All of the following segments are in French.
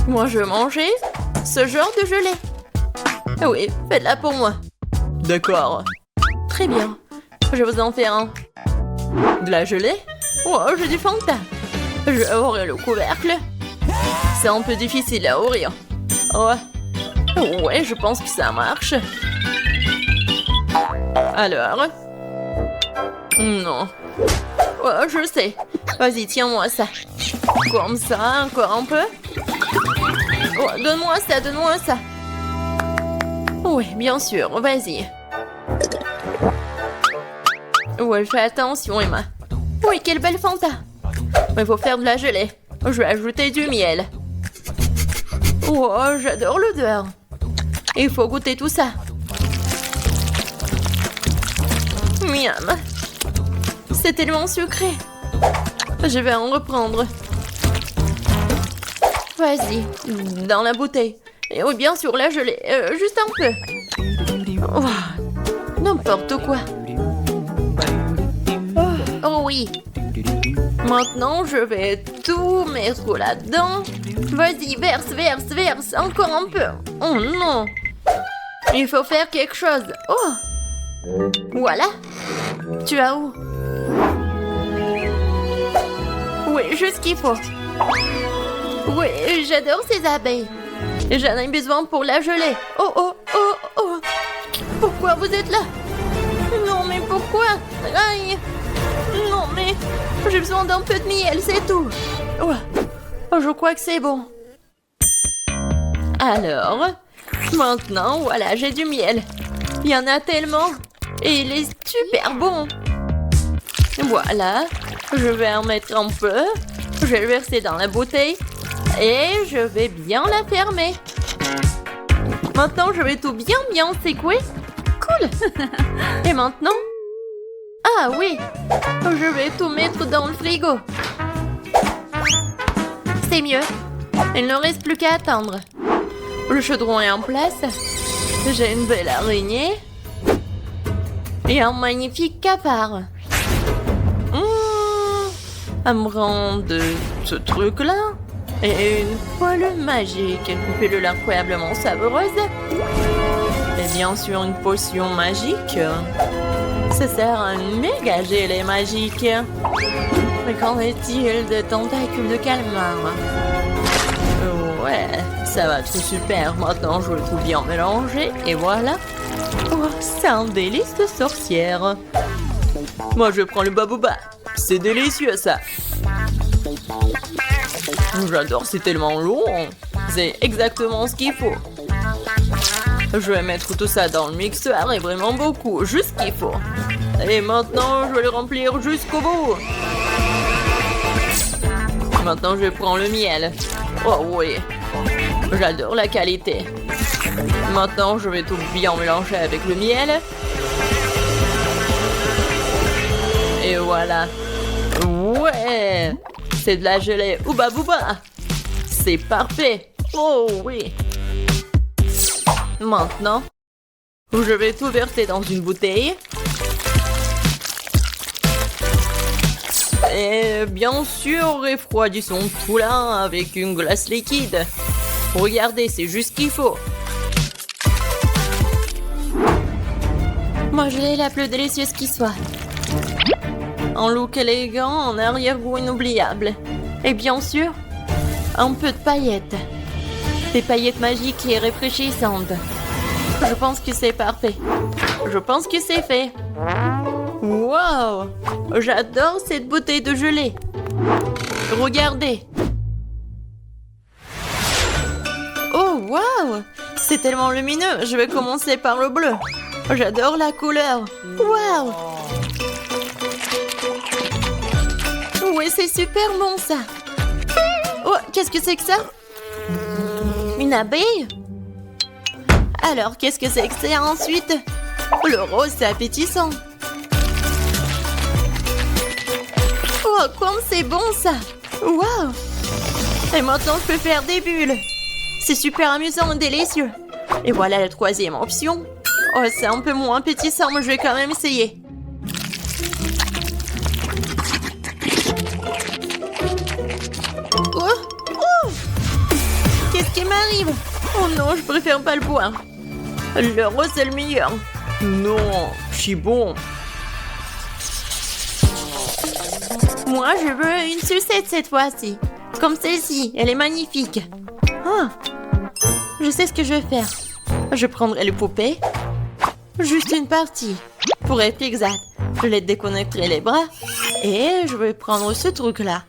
Moi, je veux manger ce genre de gelée. Oui, faites-la pour moi. D'accord. Très bien. Je vous en fais un. De la gelée? Oh, j'ai du Fanta. Je vais ouvrir le couvercle. C'est un peu difficile à ouvrir. Ouais, je pense que ça marche. Alors? Non. Oh, je sais. Vas-y, tiens-moi ça. Comme ça, encore un peu. Oh, donne-moi ça, donne-moi ça. Oui, bien sûr, vas-y. Ouais, fais attention, Emma. Oui, quelle belle Fanta. Il faut faire de la gelée. Je vais ajouter du miel. Oh, j'adore l'odeur. Il faut goûter tout ça. Miam. C'est tellement sucré. Je vais en reprendre. Vas-y, dans la bouteille. Et oui, bien sûr, la gelée. Juste un peu. Oh, n'importe quoi. Oh oui. Maintenant, je vais tout mettre là-dedans. Vas-y, verse, verse, verse. Encore un peu. Oh non. Il faut faire quelque chose. Oh. Voilà. Tu as où? Oui, juste ce qu'il faut. Oui, j'adore ces abeilles. J'en ai besoin pour la gelée. Oh, oh, oh, oh. Pourquoi vous êtes là? Non, mais pourquoi? Aïe. Non, mais j'ai besoin d'un peu de miel, c'est tout. Oh, je crois que c'est bon. Alors, maintenant, voilà, j'ai du miel. Il y en a tellement. Et il est super bon. Voilà, je vais en mettre un peu. Je vais le verser dans la bouteille. Et je vais bien la fermer. Maintenant, je vais tout bien secouer. Cool. Et maintenant? Ah oui, je vais tout mettre dans le frigo. C'est mieux. Il ne reste plus qu'à attendre. Le chaudron est en place. J'ai une belle araignée. Et un magnifique cafard. Un brin de ce truc-là. Et une poêle magique. Une pilule incroyablement savoureuse. Et bien sûr, une potion magique. Ça sert à un méga gelée magique. Mais qu'en est-il de tentacules de calmar? Ouais, ça va être super. Maintenant, je vais tout bien mélanger. Et voilà. Oh, c'est un délice de sorcière. Moi, je prends le babouba. C'est délicieux, ça. J'adore, c'est tellement long. C'est exactement ce qu'il faut. Je vais mettre tout ça dans le mixeur et vraiment beaucoup, juste ce qu'il faut. Et maintenant, je vais le remplir jusqu'au bout. Maintenant, je prends le miel. Oh oui, j'adore la qualité. Maintenant, je vais tout bien mélanger avec le miel. Et voilà. Ouais, c'est de la gelée Ouba Booba. C'est parfait. Oh oui. Maintenant, je vais tout verser dans une bouteille. Et bien sûr, refroidissons tout là avec une glace liquide. Regardez, c'est juste ce qu'il faut. Moi, je l'ai la plus délicieuse qui soit. Un look élégant, en arrière-goût inoubliable. Et bien sûr, un peu de paillettes. Des paillettes magiques et rafraîchissantes. Je pense que c'est parfait. Je pense que c'est fait. Wow! J'adore cette bouteille de gelée. Regardez. Oh, wow! C'est tellement lumineux. Je vais commencer par le bleu. J'adore la couleur. Wow! Oui, c'est super bon, ça. Oh, qu'est-ce que c'est que ça? Une abeille? Alors, qu'est-ce que c'est que ça ensuite? Le rose, c'est appétissant. Oh, comme c'est bon, ça. Wow! Et maintenant, je peux faire des bulles. C'est super amusant et délicieux. Et voilà la troisième option. Oh, c'est un peu moins appétissant, mais je vais quand même essayer. qu'est-ce qui m'arrive? Oh non, je préfère pas le boire. Le rose, c'est le meilleur. Non, je suis bon. Moi, je veux une sucette cette fois-ci. Comme celle-ci, elle est magnifique. Ah, je sais ce que je vais faire. Je prendrai les poupées. Juste une partie. Pour être exact, je les déconnecterai les bras. Et je vais prendre ce truc-là.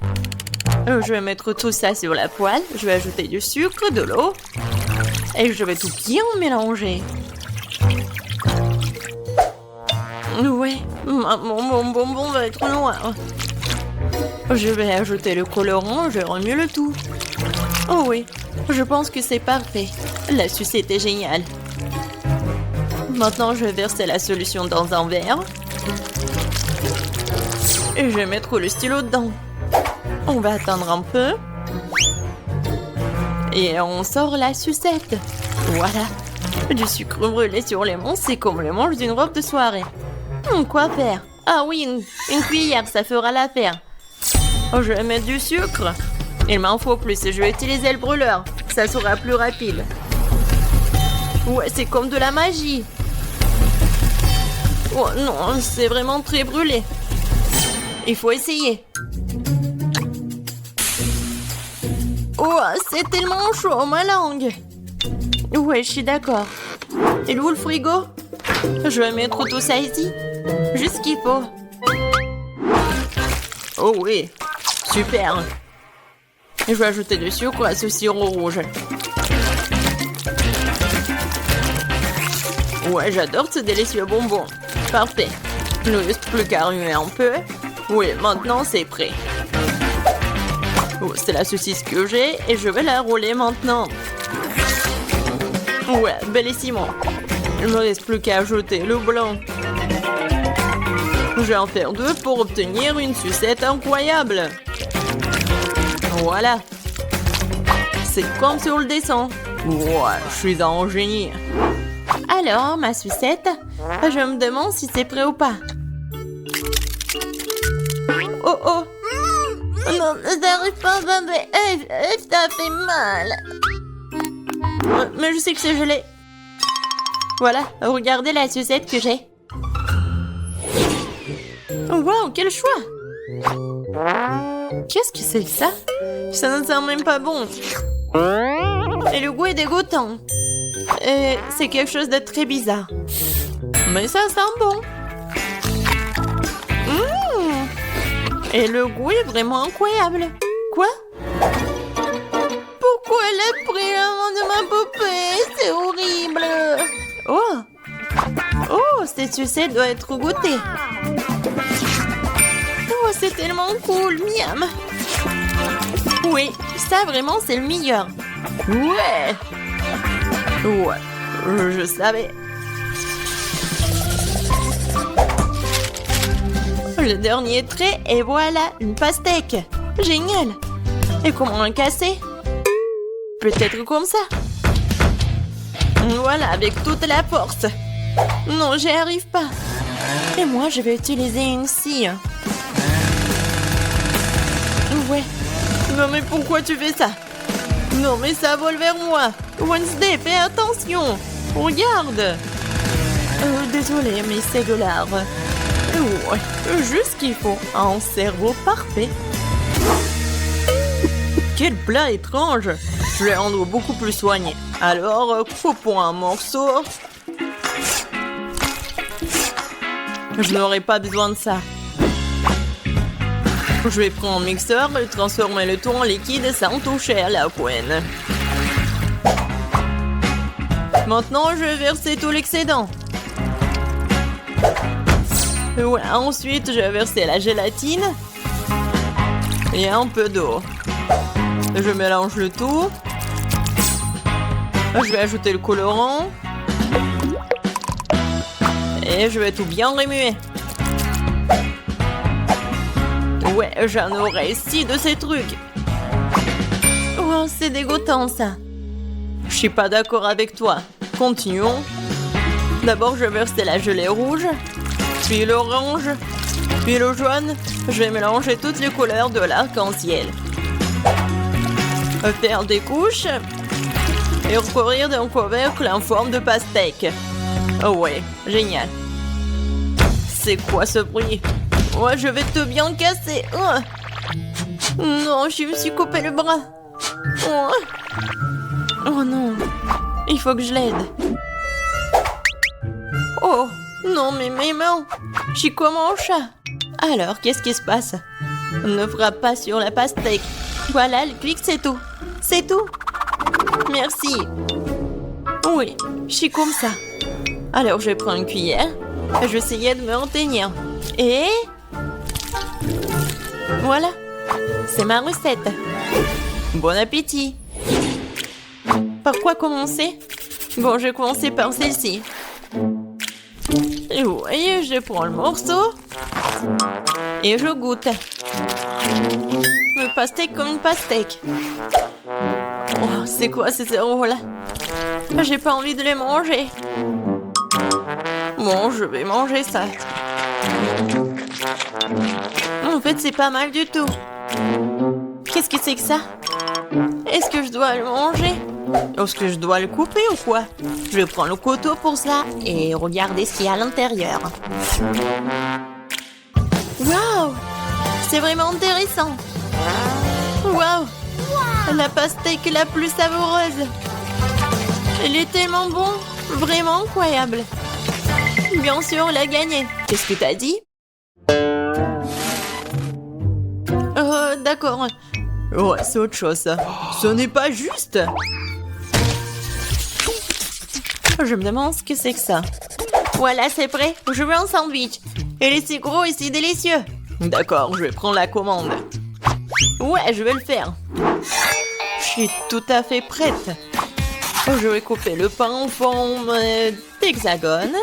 Je vais mettre tout ça sur la poêle. Je vais ajouter du sucre, de l'eau. Et je vais tout bien mélanger. Ouais, mon bonbon va être noir. Je vais ajouter le colorant, je remue le tout. Oh oui, je pense que c'est parfait. La sucette est géniale. Maintenant, je vais verser la solution dans un verre. Et je vais mettre le stylo dedans. On va attendre un peu. Et on sort la sucette. Voilà. Du sucre brûlé sur les mains, c'est comme le manche d'une robe de soirée. Quoi faire? Ah oui, une cuillère, ça fera l'affaire. Je vais mettre du sucre. Il m'en faut plus, je vais utiliser le brûleur. Ça sera plus rapide. Ouais, c'est comme de la magie. Oh non, c'est vraiment très brûlé. Il faut essayer. Oh, c'est tellement chaud, ma langue. Ouais, je suis d'accord. Et où le frigo? Je vais mettre tout ça ici. Juste ce qu'il faut. Oh oui, super. Je vais ajouter du sucre à ce sirop rouge. Ouais, j'adore ce délicieux bonbon. Parfait. Il ne reste plus qu'à remuer un peu. Oui, maintenant c'est prêt. Oh, c'est la saucisse que j'ai et je vais la rouler maintenant. Ouais, bellissimo. Il ne me reste plus qu'à ajouter le blanc. Je vais en faire 2 pour obtenir une sucette incroyable. Voilà. C'est comme sur le dessin. Ouais, je suis un génie. Alors, ma sucette, je me demande si c'est prêt ou pas. Oh oh. Non, t'arrives pas, bébé. Ça fait mal. Mais je sais que c'est gelé. Voilà, regardez la sucette que j'ai. Wow, quel choix! Qu'est-ce que c'est que ça? Ça ne sent même pas bon. Et le goût est dégoûtant. C'est quelque chose de très bizarre. Mais ça sent bon. Et le goût est vraiment incroyable. Quoi? Pourquoi elle a pris l'amant de ma poupée? C'est horrible. Oh, cette sucette doit être goûtée. Oh, c'est tellement cool, miam. Oui, ça vraiment c'est le meilleur. Ouais, je savais. Le dernier trait et voilà, une pastèque. Génial. Et comment la casser? Peut-être comme ça. Voilà, avec toute la force. Non, j'y arrive pas. Et moi, je vais utiliser une scie. Ouais. Non, mais pourquoi tu fais ça? Non, mais ça vole vers moi. Wednesday, fais attention. Regarde. Désolée, mais c'est de l'art. Ouais, juste ce qu'il faut. Un cerveau parfait. Quel plat étrange. Je vais rendre beaucoup plus soigné. Alors, coupons un morceau. Je n'aurai pas besoin de ça. Je vais prendre un mixeur et transformer le tout en liquide sans toucher à la poêle. Maintenant, je vais verser tout l'excédent. Ouais, ensuite, je vais verser la gélatine et un peu d'eau. Je mélange le tout. Je vais ajouter le colorant. Et je vais tout bien remuer. Ouais, j'en aurai 6 de ces trucs. Oh, c'est dégoûtant ça. Je suis pas d'accord avec toi. Continuons. D'abord, je vais verser la gelée rouge, puis l'orange, puis le jaune. Je vais mélanger toutes les couleurs de l'arc-en-ciel. Faire des couches. et recouvrir d'un couvercle en forme de pastèque. Oh ouais, génial. C'est quoi ce bruit? Oh, je vais te bien casser. Oh. Non, je me suis coupé le bras. Oh. Oh non, il faut que je l'aide. Oh, non, mais mes mains. Je suis comme un chat. Alors, qu'est-ce qui se passe? Ne frappe pas sur la pastèque. Voilà, le clic, c'est tout. C'est tout. Merci. Oui, je suis comme ça. Alors, je prends une cuillère. Je vais essayer de me retenir. Et... voilà. C'est ma recette. Bon appétit. Par quoi commencer? Bon, je vais commencer par celle-ci. Et vous voyez, je prends le morceau. Et je goûte. Le pastèque comme une pastèque. Oh, c'est quoi ces zéros-là? J'ai pas envie de les manger. Bon, je vais manger ça. En fait, c'est pas mal du tout. Qu'est-ce que c'est que ça? Est-ce que je dois le manger? Est-ce que je dois le couper ou quoi? Je prends le couteau pour ça et regardez ce qu'il y a à l'intérieur. Waouh! C'est vraiment intéressant. Waouh! La pastèque la plus savoureuse. Elle est tellement bon, vraiment incroyable. Bien sûr, elle a gagné. Qu'est-ce que t'as dit? D'accord. Ouais, c'est autre chose, ça. Ce n'est pas juste. Je me demande ce que c'est que ça. Voilà, c'est prêt. Je veux un sandwich. Il est si gros et si délicieux. D'accord, je vais prendre la commande. Ouais, je vais le faire. Je suis tout à fait prête. Je vais couper le pain en forme d'hexagone.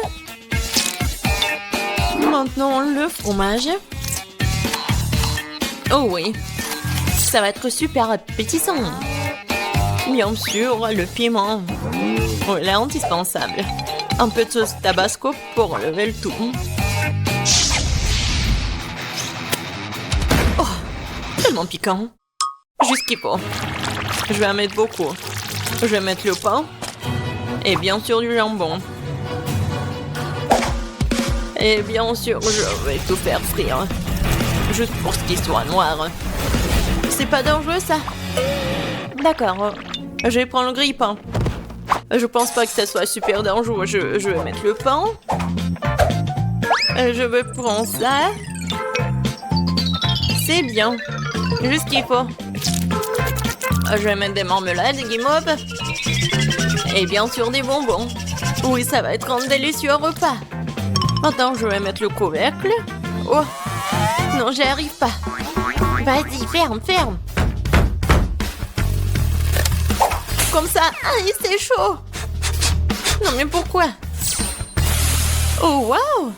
Maintenant, le fromage. Oh oui, ça va être super appétissant. Bien sûr, le piment. Voilà, indispensable. Un peu de sauce tabasco pour lever le tout. Oh, tellement piquant. Juste qu'il faut. Je vais en mettre beaucoup. Je vais mettre le pain. Et bien sûr du jambon. Et bien sûr, je vais tout faire frire. Juste pour ce qu'il soit noir. C'est pas dangereux, ça? D'accord. Je vais prendre le grille-pain. Je pense pas que ça soit super dangereux. Je vais mettre le pain. Je vais prendre ça. C'est bien. Juste ce qu'il faut. Je vais mettre des marmelades, des guimauves. Et bien sûr des bonbons. Oui, ça va être un délicieux repas. Maintenant, je vais mettre le couvercle. Oh! Non, j'y arrive pas. Vas-y, ferme, ferme. Comme ça. Ah, c'est chaud. Non, mais pourquoi? Oh, waouh!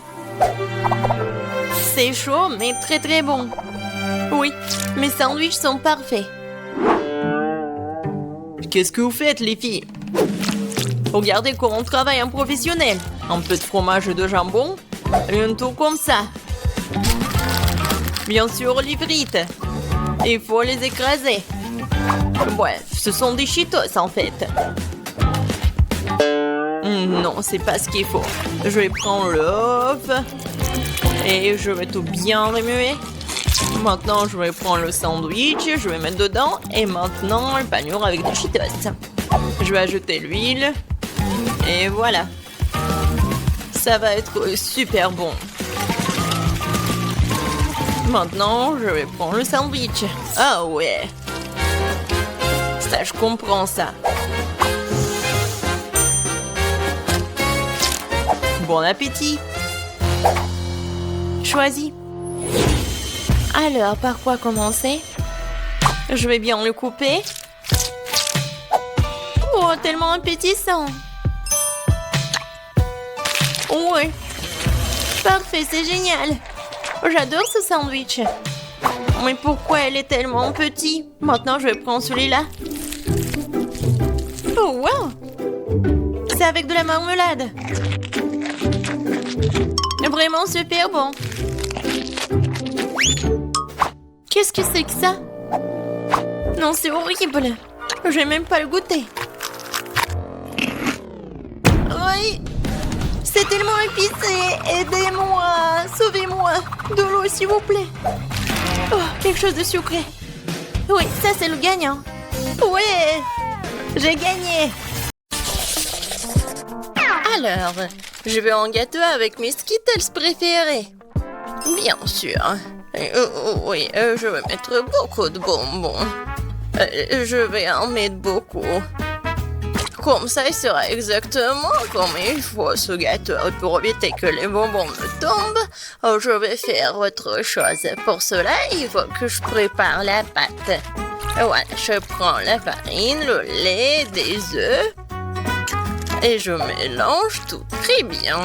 C'est chaud, mais très très bon. Oui, mes sandwichs sont parfaits. Qu'est-ce que vous faites, les filles? Regardez comment on travaille en professionnel. Un peu de fromage et de jambon. Et un tour comme ça. Bien sûr, les frites. Il faut les écraser. Bref, ce sont des Cheetos en fait. Non, c'est pas ce qu'il faut. Je vais prendre l'œuf. Et je vais tout bien remuer. Maintenant, je vais prendre le sandwich. Je vais mettre dedans. Et maintenant, le panure avec des Cheetos. Je vais ajouter l'huile. Et voilà. Ça va être super bon. Maintenant, je vais prendre le sandwich. Ah ouais. Ça, je comprends ça. Bon appétit. Choisis. Alors, par quoi commencer? Je vais bien le couper. Oh, tellement appétissant. Ouais. Parfait, c'est génial. J'adore ce sandwich. Mais pourquoi elle est tellement petite? Maintenant, je vais prendre celui-là. Oh, wow! C'est avec de la marmelade. Vraiment super bon. Qu'est-ce que c'est que ça? Non, c'est horrible. Je vais même pas le goûter. C'est tellement épicé. Aidez-moi. Sauvez-moi. De l'eau, s'il vous plaît. Oh, quelque chose de sucré. Oui, ça, c'est le gagnant. Ouais, j'ai gagné. Alors, je veux un gâteau avec mes Skittles préférés. Bien sûr. Oui, je vais mettre beaucoup de bonbons. Je vais en mettre beaucoup. Comme ça, il sera exactement comme il faut ce gâteau. Pour éviter que les bonbons me tombent, je vais faire autre chose. Pour cela, il faut que je prépare la pâte. Voilà, je prends la farine, le lait, des œufs et je mélange tout très bien.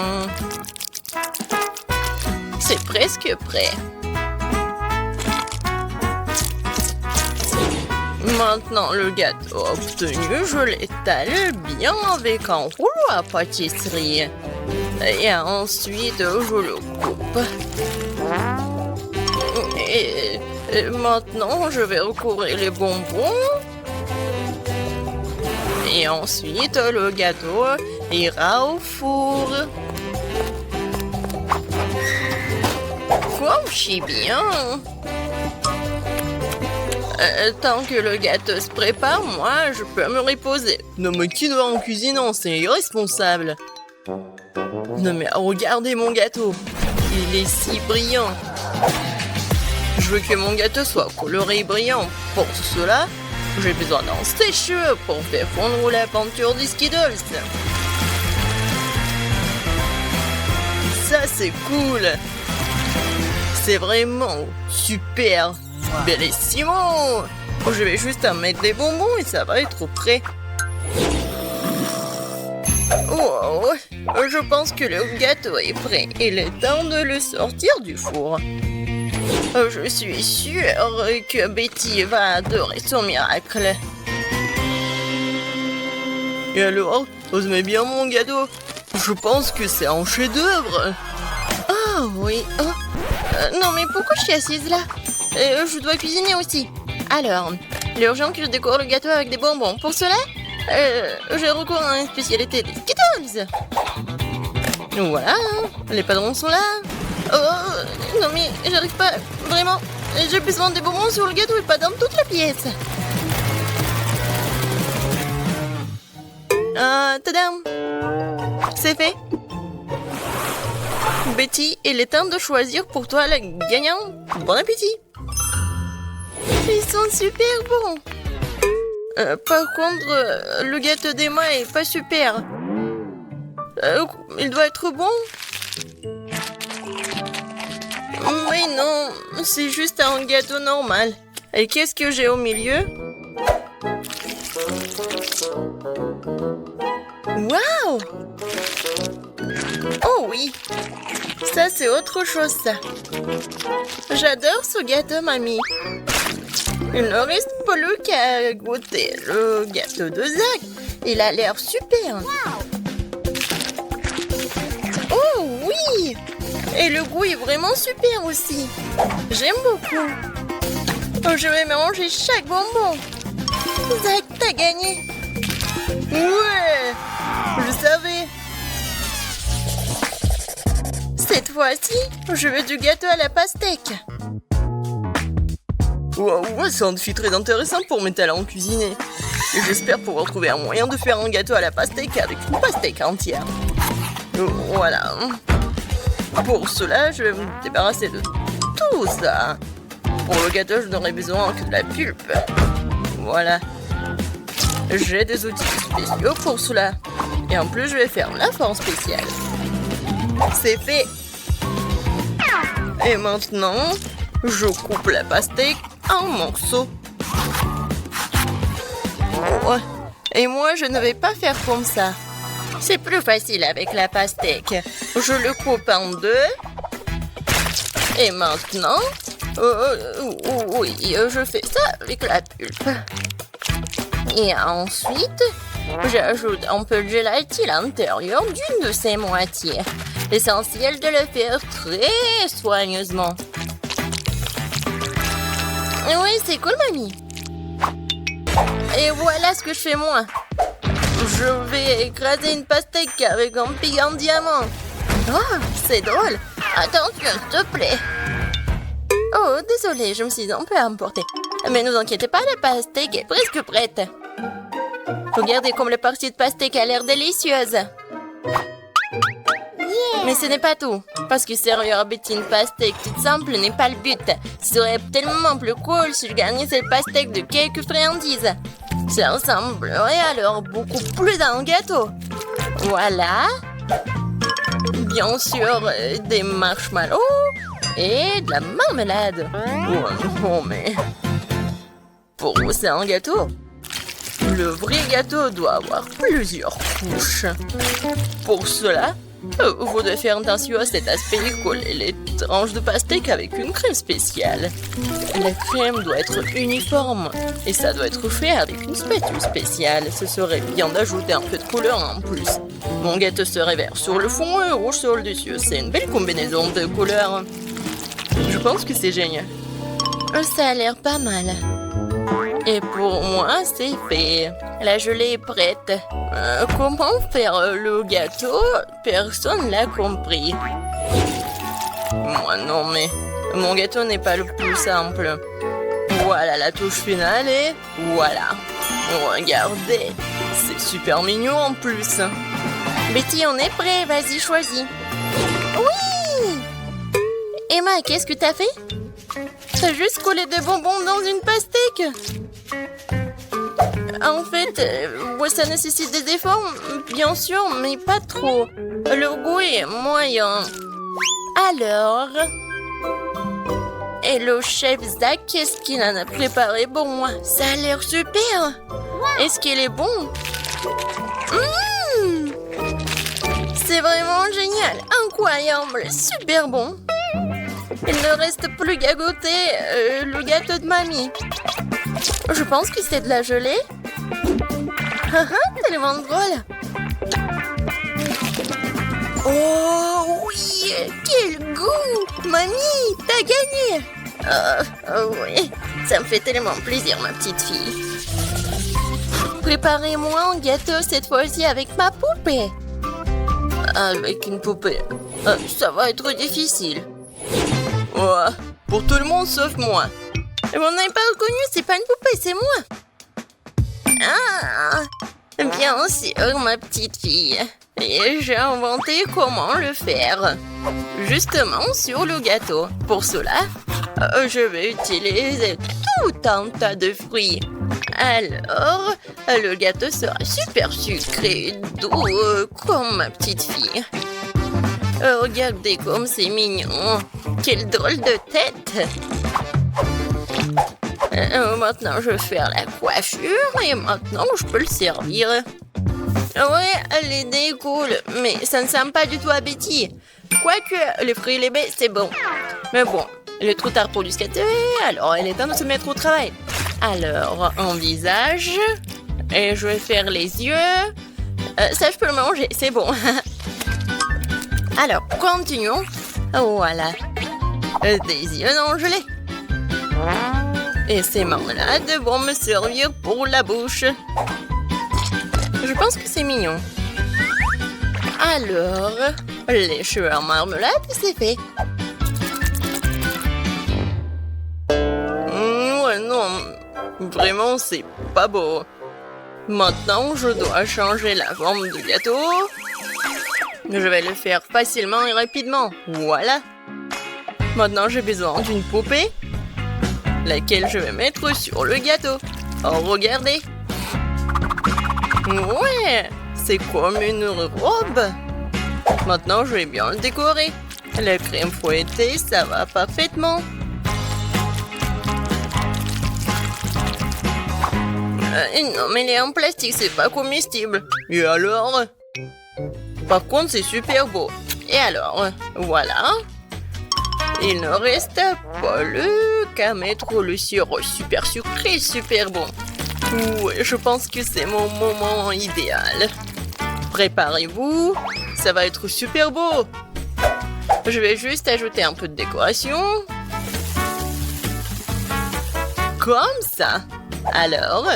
C'est presque prêt. Maintenant, le gâteau obtenu, je l'étale bien avec un rouleau à pâtisserie. Et ensuite, je le coupe. Et maintenant, je vais recouvrir les bonbons. Et ensuite, le gâteau ira au four. Couchez bien. Tant que le gâteau se prépare, moi, je peux me reposer. Non, mais qui doit en cuisinant? C'est irresponsable. Non, mais regardez mon gâteau. Il est si brillant. Je veux que mon gâteau soit coloré et brillant. Pour cela, j'ai besoin d'un sèche-cheveux pour faire fondre la peinture des Skittles. Ça, c'est cool. C'est vraiment super. Bellissimo! Je vais juste en mettre des bonbons et ça va être prêt. Wow! Je pense que le gâteau est prêt. Il est temps de le sortir du four. Je suis sûre que Betty va adorer son miracle. Et alors, vous aimez bien mon gâteau? Je pense que c'est un chef-d'œuvre. Ah oui. Oh. Non mais pourquoi je suis assise là? Je dois cuisiner aussi. Alors, il est urgent que je décore le gâteau avec des bonbons. Pour cela, j'ai recours à une spécialité des Skittles. Voilà, les padrons sont là. Oh, non mais j'arrive pas, vraiment. J'ai besoin des bonbons sur le gâteau et pas dans toute la pièce. Tadam! C'est fait. Betty, il est temps de choisir pour toi la gagnante. Bon appétit! Ils sont super bons. Par contre, le gâteau d'Emma est pas super. Il doit être bon. Mais non, c'est juste un gâteau normal. Et qu'est-ce que j'ai au milieu? Waouh! Oh oui! Ça, c'est autre chose, ça. J'adore ce gâteau, mamie. Il ne reste plus qu'à goûter le gâteau de Zach. Il a l'air super. Oh oui! Et le goût est vraiment super aussi. J'aime beaucoup. Je vais manger chaque bonbon. Zach, t'as gagné. Ouais! Je savais. Cette fois-ci, je veux du gâteau à la pastèque. Wow, c'est un défi très intéressant pour mes talents cuisinés. J'espère pouvoir trouver un moyen de faire un gâteau à la pastèque avec une pastèque entière. Voilà. Pour cela, je vais me débarrasser de tout ça. Pour le gâteau, je n'aurai besoin que de la pulpe. Voilà. J'ai des outils spéciaux pour cela. Et en plus, je vais faire la forme spéciale. C'est fait. Et maintenant, je coupe la pastèque en morceaux. Oh. Et moi, je ne vais pas faire comme ça. C'est plus facile avec la pastèque. Je le coupe en deux. Et maintenant, oui, je fais ça avec la pulpe. Et ensuite, j'ajoute un peu de gélatine à l'intérieur d'une de ses moitiés. L'essentiel de le faire très soigneusement. Oui, c'est cool, mamie. Et voilà ce que je fais moi. Je vais écraser une pastèque avec un pic en diamant. Oh, c'est drôle. Attention, s'il te plaît. Oh, désolé, je me suis un peu emportée. Mais ne vous inquiétez pas, la pastèque est presque prête. Regardez comme la partie de pastèque a l'air délicieuse. Mais ce n'est pas tout. Parce que servir à Betty une pastèque toute simple n'est pas le but. Ce serait tellement plus cool si je gagnais cette pastèque de quelques friandises. Ça ressemblerait alors beaucoup plus à un gâteau. Voilà. Bien sûr, des marshmallows et de la marmelade. Oh non, mais... Pour vous, c'est un gâteau. Le vrai gâteau doit avoir plusieurs couches. Pour cela, vous devez faire attention à cet aspect et coller les tranches de pastèque avec une crème spéciale. La crème doit être uniforme et ça doit être fait avec une spatule spéciale. Ce serait bien d'ajouter un peu de couleur en plus. Mon gâteau serait vert sur le fond et rouge sur le dessus. C'est une belle combinaison de couleurs. Je pense que c'est génial. Ça a l'air pas mal. Et pour moi, c'est fait. La gelée est prête. Comment faire le gâteau? Personne l'a compris. Moi non, mais mon gâteau n'est pas le plus simple. Voilà la touche finale et voilà. Regardez, c'est super mignon en plus. Betty, on est prêt, vas-y, choisis. Oui! Emma, qu'est-ce que t'as fait? T'as juste collé des bonbons dans une pastèque. En fait, ça nécessite des efforts, bien sûr, mais pas trop. Le goût est moyen. Alors... Et le chef Zach, qu'est-ce qu'il en a préparé pour moi? Ça a l'air super. Est-ce qu'il est bon? C'est vraiment génial, incroyable, super bon. Il ne reste plus qu'à goûter le gâteau de mamie. Je pense que c'est de la gelée. Tellement drôle. Oh oui, quel goût! Mamie, t'as gagné! Oui, ça me fait tellement plaisir, ma petite fille. Préparez-moi un gâteau cette fois-ci avec ma poupée. Avec une poupée, ça va être difficile. Ouais, pour tout le monde sauf moi. Vous n'avez pas reconnu, c'est pas une poupée, c'est moi. Ah, bien sûr, ma petite fille. Et j'ai inventé comment le faire. Justement sur le gâteau. Pour cela, je vais utiliser tout un tas de fruits. Alors, le gâteau sera super sucré, doux, comme ma petite fille. Regardez comme c'est mignon. Quelle drôle de tête. Maintenant, je vais faire la coiffure et maintenant, je peux le servir. Ouais, l'idée est cool, mais ça ne sent pas du tout à Betty. Quoique, les fruits et les baies, c'est bon. Mais bon, il est trop tard pour lui scatter, alors il est temps de se mettre au travail. Alors, un visage, et je vais faire les yeux. Ça, je peux le manger, c'est bon. Alors, continuons. Voilà. Des yeux en gelée. Et ces marmelades vont me servir pour la bouche. Je pense que c'est mignon. Alors, les cheveux en marmelade, c'est fait. Ouais, non. Vraiment, c'est pas beau. Maintenant, je dois changer la forme du gâteau. Je vais le faire facilement et rapidement. Voilà. Maintenant, j'ai besoin d'une poupée, laquelle je vais mettre sur le gâteau. Oh, regardez. Ouais, c'est comme une robe. Maintenant, je vais bien le décorer. La crème fouettée, ça va parfaitement. Non, mais elle est en plastique, c'est pas comestible. Et alors? Par contre, c'est super beau. Et alors? Voilà. Il ne reste plus qu'à mettre le sirop super sucré, super bon. Ouais, je pense que c'est mon moment idéal. Préparez-vous, ça va être super beau. Je vais juste ajouter un peu de décoration. Comme ça. Alors,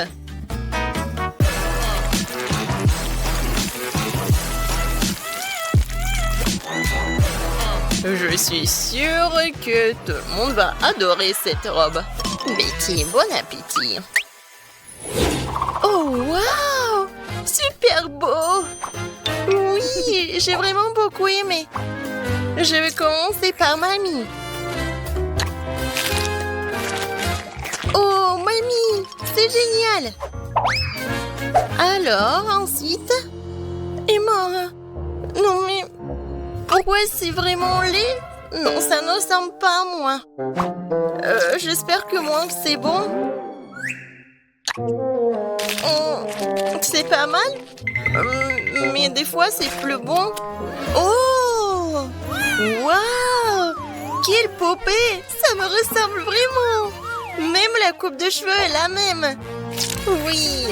Je suis sûre que tout le monde va adorer cette robe. Betty, bon appétit. Oh, waouh! Super beau! Oui, j'ai vraiment beaucoup aimé. Je vais commencer par mamie. Oh, mamie, c'est génial! Alors, ensuite... Et moi? Non, mais... Pourquoi c'est vraiment laid? Non, ça ne ressemble pas à moi. J'espère que moi, c'est bon. C'est pas mal. Mais des fois, c'est plus bon. Oh! Waouh! Quelle poupée! Ça me ressemble vraiment! Même la coupe de cheveux est la même. Oui!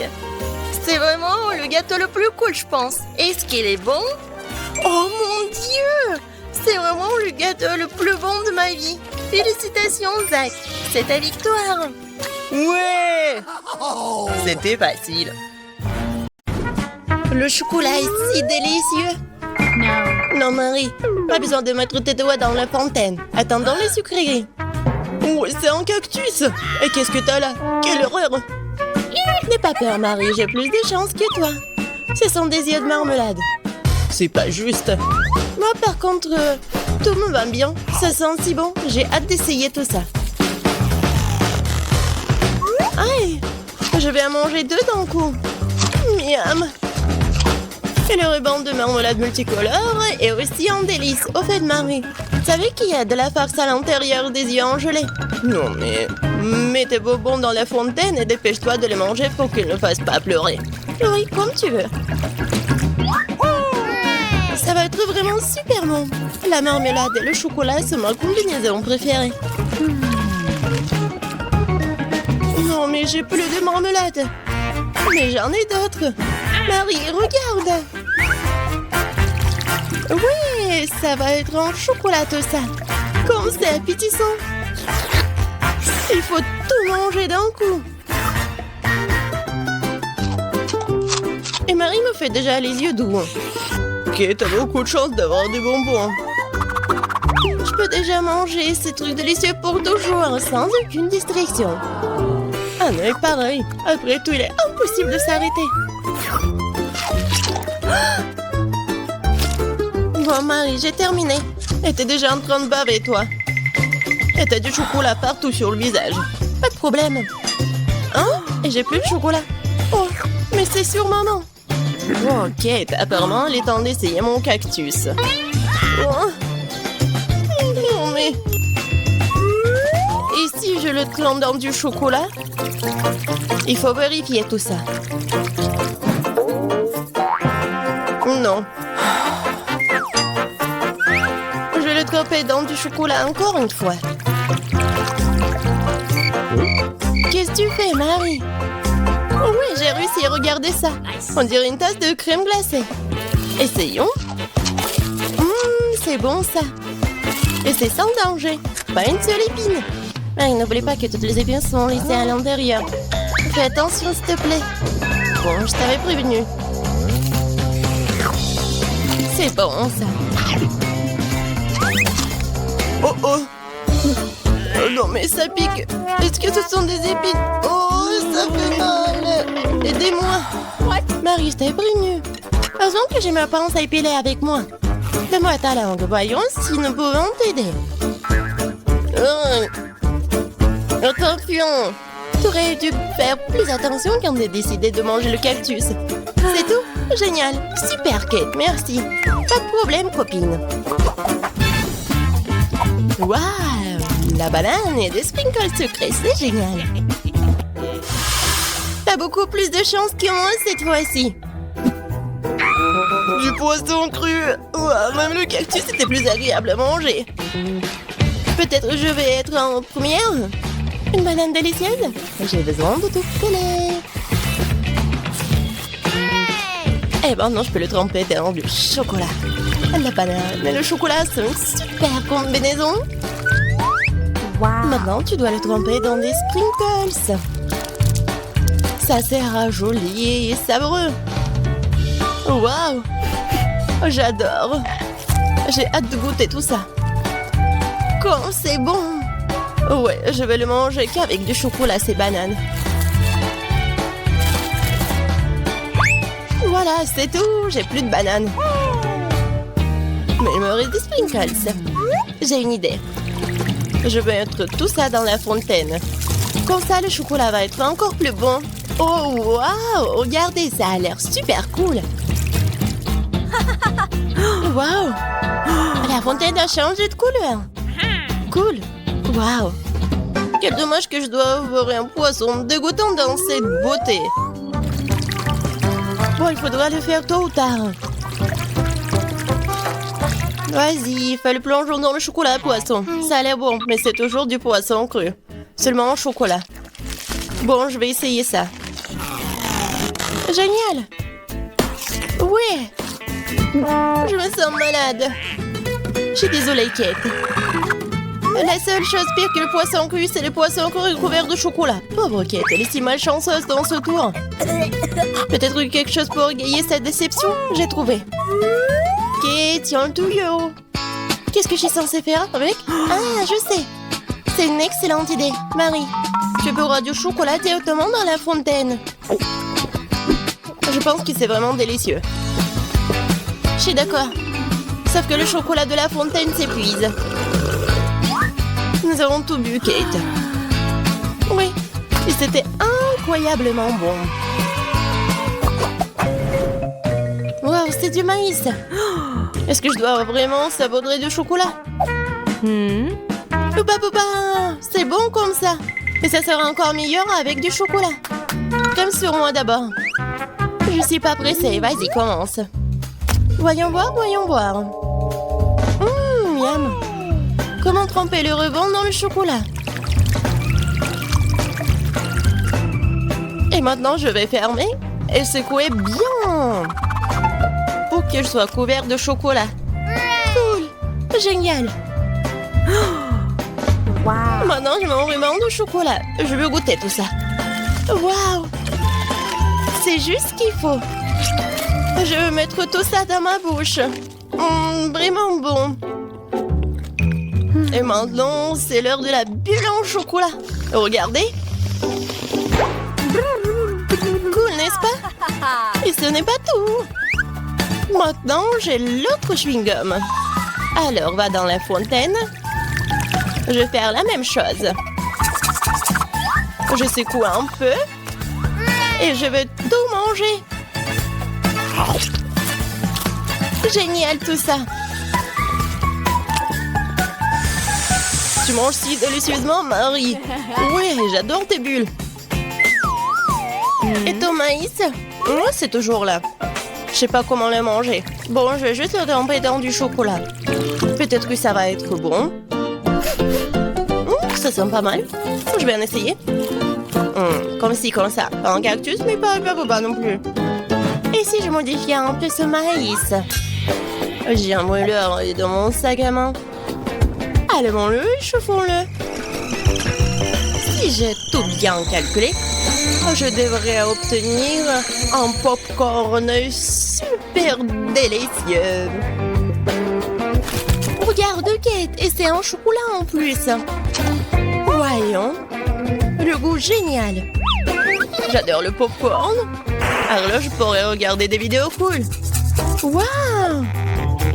C'est vraiment le gâteau le plus cool, je pense. Est-ce qu'il est bon? Oh mon Dieu! C'est vraiment le gâteau le plus bon de ma vie. Félicitations, Zach. C'est ta victoire. Ouais! C'était facile. Le chocolat est si délicieux. Non, Marie, pas besoin de mettre tes doigts dans la fontaine. Attendons les sucreries. Oh, c'est un cactus. Et qu'est-ce que t'as là? Quelle horreur! N'aie pas peur, Marie, j'ai plus de chance que toi. Ce sont des yeux de marmelade. C'est pas juste. Moi, par contre, tout me va bien. Ça sent si bon. J'ai hâte d'essayer tout ça. Aïe! Je vais en manger deux d'un coup. Miam! Et le ruban de marmelade multicolore est aussi un délice. Au fait, Marie, tu savais qu'il y a de la farce à l'intérieur des yeux en gelée? Non, mais... Mets tes bonbons dans la fontaine et dépêche-toi de les manger pour qu'ils ne fassent pas pleurer. Oui, comme tu veux. Ça va être vraiment super bon. La marmelade et le chocolat sont ma combinaison préférée. Non, mais j'ai plus de marmelade. Mais j'en ai d'autres. Marie, regarde. Oui, ça va être en chocolat tout ça. Comme c'est appétissant. Il faut tout manger d'un coup. Et Marie me fait déjà les yeux doux. Ok, t'as beaucoup de chance d'avoir des bonbons. Je peux déjà manger ces trucs délicieux pour toujours, sans aucune distraction. Ah non, pareil. Après tout, il est impossible de s'arrêter. Bon, Marie, j'ai terminé. Et t'es déjà en train de baver, toi. Et t'as du chocolat partout sur le visage. Pas de problème. Hein? Et j'ai plus de chocolat. Oh, mais c'est sur maman. Ok, apparemment, il est temps d'essayer mon cactus. Oh. Non, mais... Et si je le trempe dans du chocolat? Il faut vérifier tout ça. Non. Je vais le tremper dans du chocolat encore une fois. Qu'est-ce que tu fais, Marie? Oh oui, j'ai réussi, regardez ça. On dirait une tasse de crème glacée. Essayons. C'est bon ça. Et c'est sans danger. Pas une seule épine. Marie, n'oublie pas que toutes les épines sont laissées à l'intérieur. Fais attention, s'il te plaît. Bon, je t'avais prévenu. C'est bon ça. Oh oh. Oh non, mais ça pique. Est-ce que ce sont des épines? Oh, ça fait mal. Aidez-moi. Marie, je t'ai prévenu. Heureusement que j'ai ma pince à épiler avec moi. Donne-moi ta langue, voyons si nous pouvons t'aider. Attention. Tu aurais dû faire plus attention quand tu as décidé de manger le cactus. C'est tout? Génial. Super, Kate, merci. Pas de problème, copine. Waouh! La banane et des sprinkles sucrés, c'est génial. T'as beaucoup plus de chance que moi cette fois-ci. Du poisson cru. Ouah, même le cactus était plus agréable à manger. Peut-être je vais être en première. Une banane délicieuse. J'ai besoin de tout coller. Eh ben non, je peux le tremper dans du chocolat. La banane et le chocolat sont une super combinaison. Wow. Maintenant, tu dois le tremper dans des sprinkles. Ça sera joli et savoureux. Waouh! J'adore. J'ai hâte de goûter tout ça. Comme c'est bon! Ouais, je vais le manger qu'avec du chocolat, ces bananes. Voilà, c'est tout. J'ai plus de bananes. Mais il me reste des sprinkles. J'ai une idée. Je vais mettre tout ça dans la fontaine. Comme ça, le chocolat va être encore plus bon. Oh, waouh! Regardez, ça a l'air super cool. Waouh! La fontaine a changé de couleur. Cool. Waouh! Quel dommage que je dois avoir un poisson dégoûtant dans cette beauté. Bon, il faudra le faire tôt ou tard. Vas-y, fais le plongeon dans le chocolat poisson. Ça a l'air bon, mais c'est toujours du poisson cru. Seulement en chocolat. Bon, je vais essayer ça. Génial! Oui! Je me sens malade. Je suis désolée, Kate. La seule chose pire que le poisson cru, c'est le poisson cru couvert de chocolat. Pauvre Kate, elle est si malchanceuse dans ce tour. Peut-être quelque chose pour égayer cette déception? J'ai trouvé. Kate, tiens le tuyau. Qu'est-ce que je suis censée faire avec? Ah, je sais. C'est une excellente idée. Marie, tu beurras du chocolat directement dans la fontaine. Je pense que c'est vraiment délicieux. Je suis d'accord. Sauf que le chocolat de la fontaine s'épuise. Nous avons tout bu, Kate. Oui, et c'était incroyablement bon. Wow, c'est du maïs. Est-ce que je dois vraiment saupoudrer du chocolat? Poupa, poupa, c'est bon comme ça. Et ça sera encore meilleur avec du chocolat. Comme sur moi d'abord. Je suis pas pressée, vas-y, commence. Voyons voir, voyons voir. Miam. Comment tremper le ruban dans le chocolat? Et maintenant, je vais fermer et secouer bien pour que je sois couvert de chocolat. Cool, génial. Wow. Maintenant, je mets un ruban de chocolat. Je veux goûter tout ça. Waouh! C'est juste ce qu'il faut. Je veux mettre tout ça dans ma bouche. Vraiment bon. Et maintenant, c'est l'heure de la bulle en chocolat. Regardez. Cool, n'est-ce pas? Et ce n'est pas tout. Maintenant, j'ai l'autre chewing-gum. Alors, va dans la fontaine. Je vais faire la même chose. Je secoue un peu. Et je vais tout manger. Génial tout ça. Tu manges si délicieusement, Marie. Oui, j'adore tes bulles. Et ton maïs? C'est toujours là. Je sais pas comment le manger. Bon, je vais juste le tremper dans du chocolat. Peut-être que ça va être bon. Ça sent pas mal. Je vais en essayer. Comme ci, comme ça. Pas un cactus, mais pas non plus. Et si je modifiais un peu ce maïs? J'ai un mouleur dans mon sac à main. Allumons-le et chauffons-le. Si j'ai tout bien calculé, je devrais obtenir un popcorn super délicieux. Regarde, Kate, et c'est un chocolat en plus. Voyons. Le goût génial. J'adore le popcorn. Alors là, je pourrais regarder des vidéos cool. Waouh!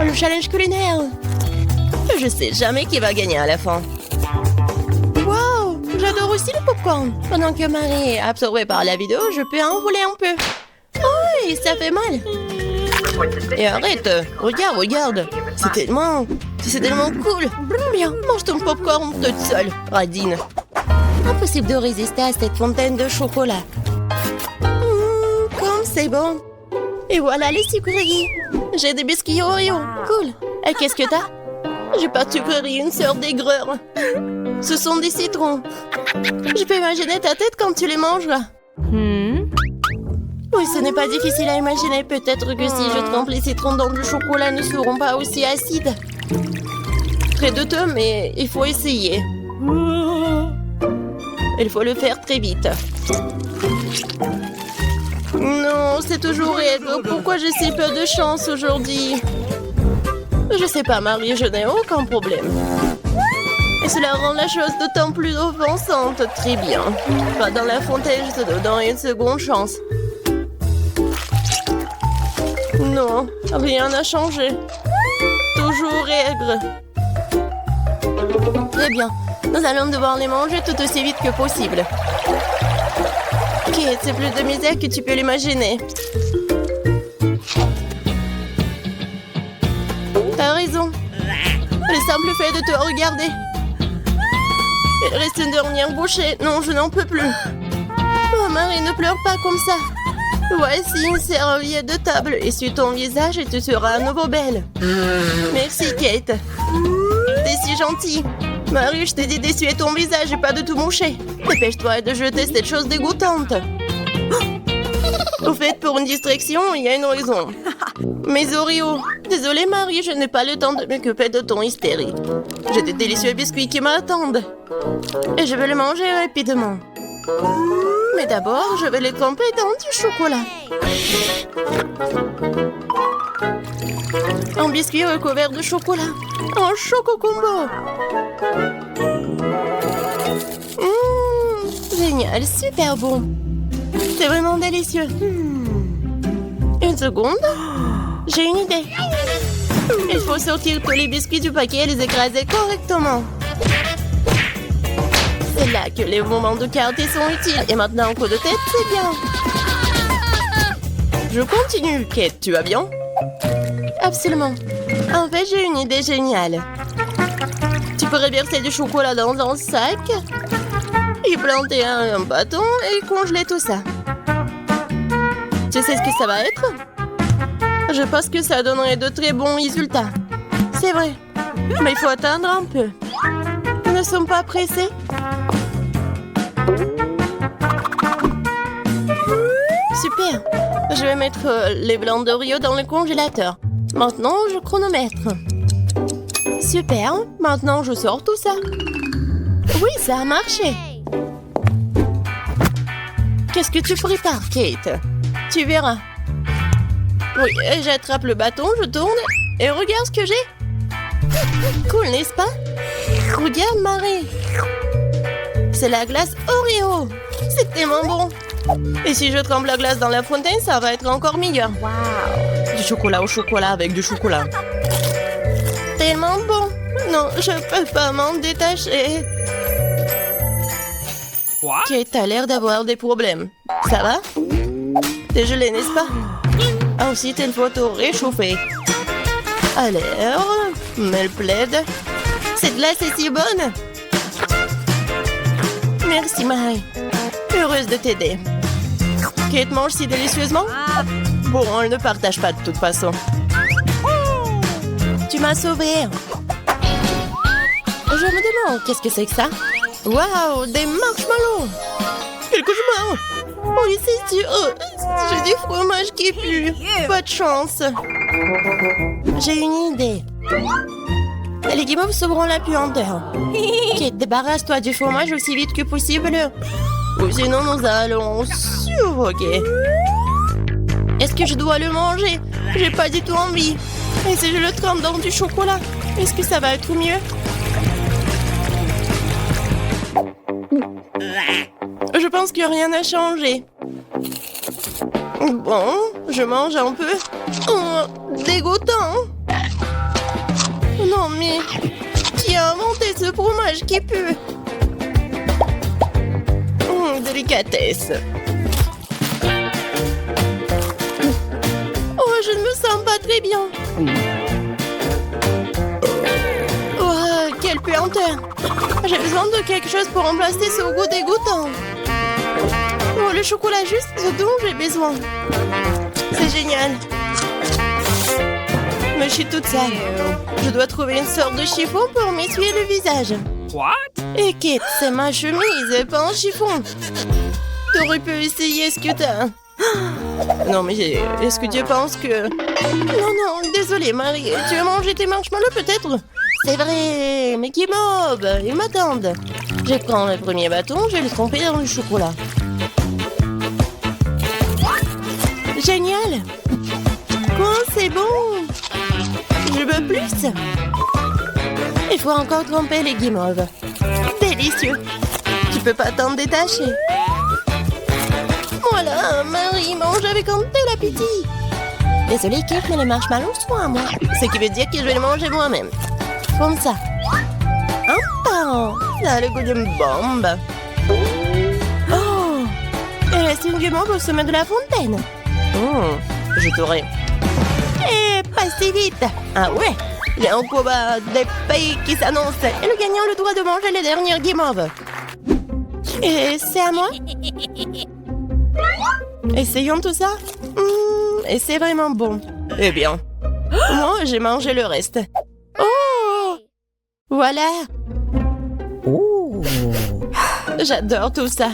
Le challenge culinaire. Je sais jamais qui va gagner à la fin. Waouh! J'adore aussi le popcorn. Pendant que Marie est absorbée par la vidéo, je peux en voler un peu. Oh, et ça fait mal. Et arrête. Regarde. C'est tellement cool. Bien, mange ton popcorn toute seule, Radine. Impossible de résister à cette fontaine de chocolat. Comme c'est bon. Et voilà les sucreries. J'ai des biscuits Oreo. Cool. Et qu'est-ce que t'as? J'ai pas de sucreries, une sœur d'aigreur. Ce sont des citrons. Je peux imaginer ta tête quand tu les mangeras. Oui, ce n'est pas difficile à imaginer. Peut-être que si je trempe les citrons dans du chocolat, ne seront pas aussi acides. Très douteux, mais il faut essayer. Il faut le faire très vite. Non, c'est toujours raide. Pourquoi j'ai si peu de chance aujourd'hui? Je sais pas, Marie, je n'ai aucun problème. Et cela rend la chose d'autant plus offensante. Très bien. Va dans la fontaine, je te donne une seconde chance. Non, rien n'a changé. Toujours aigre. Très bien. Nous allons devoir les manger tout aussi vite que possible. Kate, c'est plus de misère que tu peux l'imaginer. T'as raison. Le simple fait de te regarder. Il reste une dernière bouchée. Non, je n'en peux plus. Oh, Marie, ne pleure pas comme ça. Voici une serviette de table. Essuie ton visage et tu seras à nouveau belle. Merci, Kate. T'es si gentille. Marie, je t'ai dit d'essuyer ton visage et pas de tout moucher. Dépêche-toi de jeter cette chose dégoûtante. Au fait, pour une distraction, il y a une raison. Mes Oreos. Désolée, Marie, je n'ai pas le temps de m'occuper de ton hystérie. J'ai des délicieux biscuits qui m'attendent. Et je vais les manger rapidement. Mais d'abord, je vais les tremper dans du chocolat. Un biscuit recouvert de chocolat. Un choco combo. Génial, super bon. C'est vraiment délicieux. Une seconde. J'ai une idée. Il faut sortir tous les biscuits du paquet et les écraser correctement. C'est là que les mouvements de quartier sont utiles. Et maintenant, un coup de tête, c'est bien. Je continue. Kate, tu vas bien? Absolument. En fait, j'ai une idée géniale. Tu pourrais verser du chocolat dans un sac, y planter un bâton et congeler tout ça. Tu sais ce que ça va être? Je pense que ça donnerait de très bons résultats. C'est vrai. Mais il faut attendre un peu. Nous ne sommes pas pressés. Super. Je vais mettre les blancs d'Oreo dans le congélateur. Maintenant, je chronomètre. Super. Maintenant, je sors tout ça. Oui, ça a marché. Qu'est-ce que tu prépares, Kate? Tu verras. Oui, j'attrape le bâton, je tourne et regarde ce que j'ai. Cool, n'est-ce pas? Regarde, Marie. C'est la glace Oreo. C'est tellement bon. Et si je trempe la glace dans la fontaine, ça va être encore meilleur. Wow. Du chocolat au chocolat avec du chocolat. Tellement bon. Non, je peux pas m'en détacher. Kate, t'as l'air d'avoir des problèmes. Ça va? T'es gelé, n'est-ce pas? Ensuite, il faut tout réchauffer. Alors, me le plaide. Cette glace est si bonne. Merci, Marie. Heureuse de t'aider. Kate mange si délicieusement? Bon, on ne partage pas de toute façon. Tu m'as sauvée. Je me demande, qu'est-ce que c'est que ça? Waouh, des marshmallows! Quel cauchemar! Oui, c'est sûr. J'ai du fromage qui pue. Pas de chance. J'ai une idée. Les guimauves sauveront la puanteur. Kate, débarrasse-toi du fromage aussi vite que possible. Ou sinon, nous allons suffoquer. Est-ce que je dois le manger? J'ai pas du tout envie. Et si je le trempe dans du chocolat, est-ce que ça va être mieux? Je pense que rien n'a changé. Bon, je mange un peu. Oh, dégoûtant. Non, mais qui a inventé ce fromage qui pue? Délicatesse. Oh, je ne me sens pas très bien. Oh, quelle puanteur. J'ai besoin de quelque chose pour remplacer ce goût dégoûtant. Oh, le chocolat juste ce dont j'ai besoin. C'est génial. Mais je suis toute sale. Je dois trouver une sorte de chiffon pour m'essuyer le visage. What? Et Kate, c'est ma chemise, pas un chiffon. T'aurais pu essayer ce que t'as. Non, mais est-ce que tu penses que... Non, désolée, Marie. Tu as mangé tes marshmallows, peut-être? C'est vrai, mais qui mob, ils m'attendent. Je prends le premier bâton, je vais le tremper dans le chocolat. Génial. Quoi, c'est bon. Je veux plus. Il faut encore tremper les guimauves. Délicieux. Tu peux pas t'en détacher. Voilà, Marie mange avec un tel appétit. Désolée, Kate, mais les marshmallows sont à moi. Ce qui veut dire que je vais les manger moi-même. Comme ça. Un par un. Ça a le goût d'une bombe. Oh! Il reste une guimauve au sommet de la fontaine. Je t'aurai. Et pas si vite. Ah ouais? Il y a un combat des pays qui s'annonce. Et le gagnant a le droit de manger les dernières guimauves. Et c'est à moi? Essayons tout ça. Et c'est vraiment bon. Eh bien, moi, j'ai mangé le reste. Oh! Voilà. Oh! J'adore tout ça.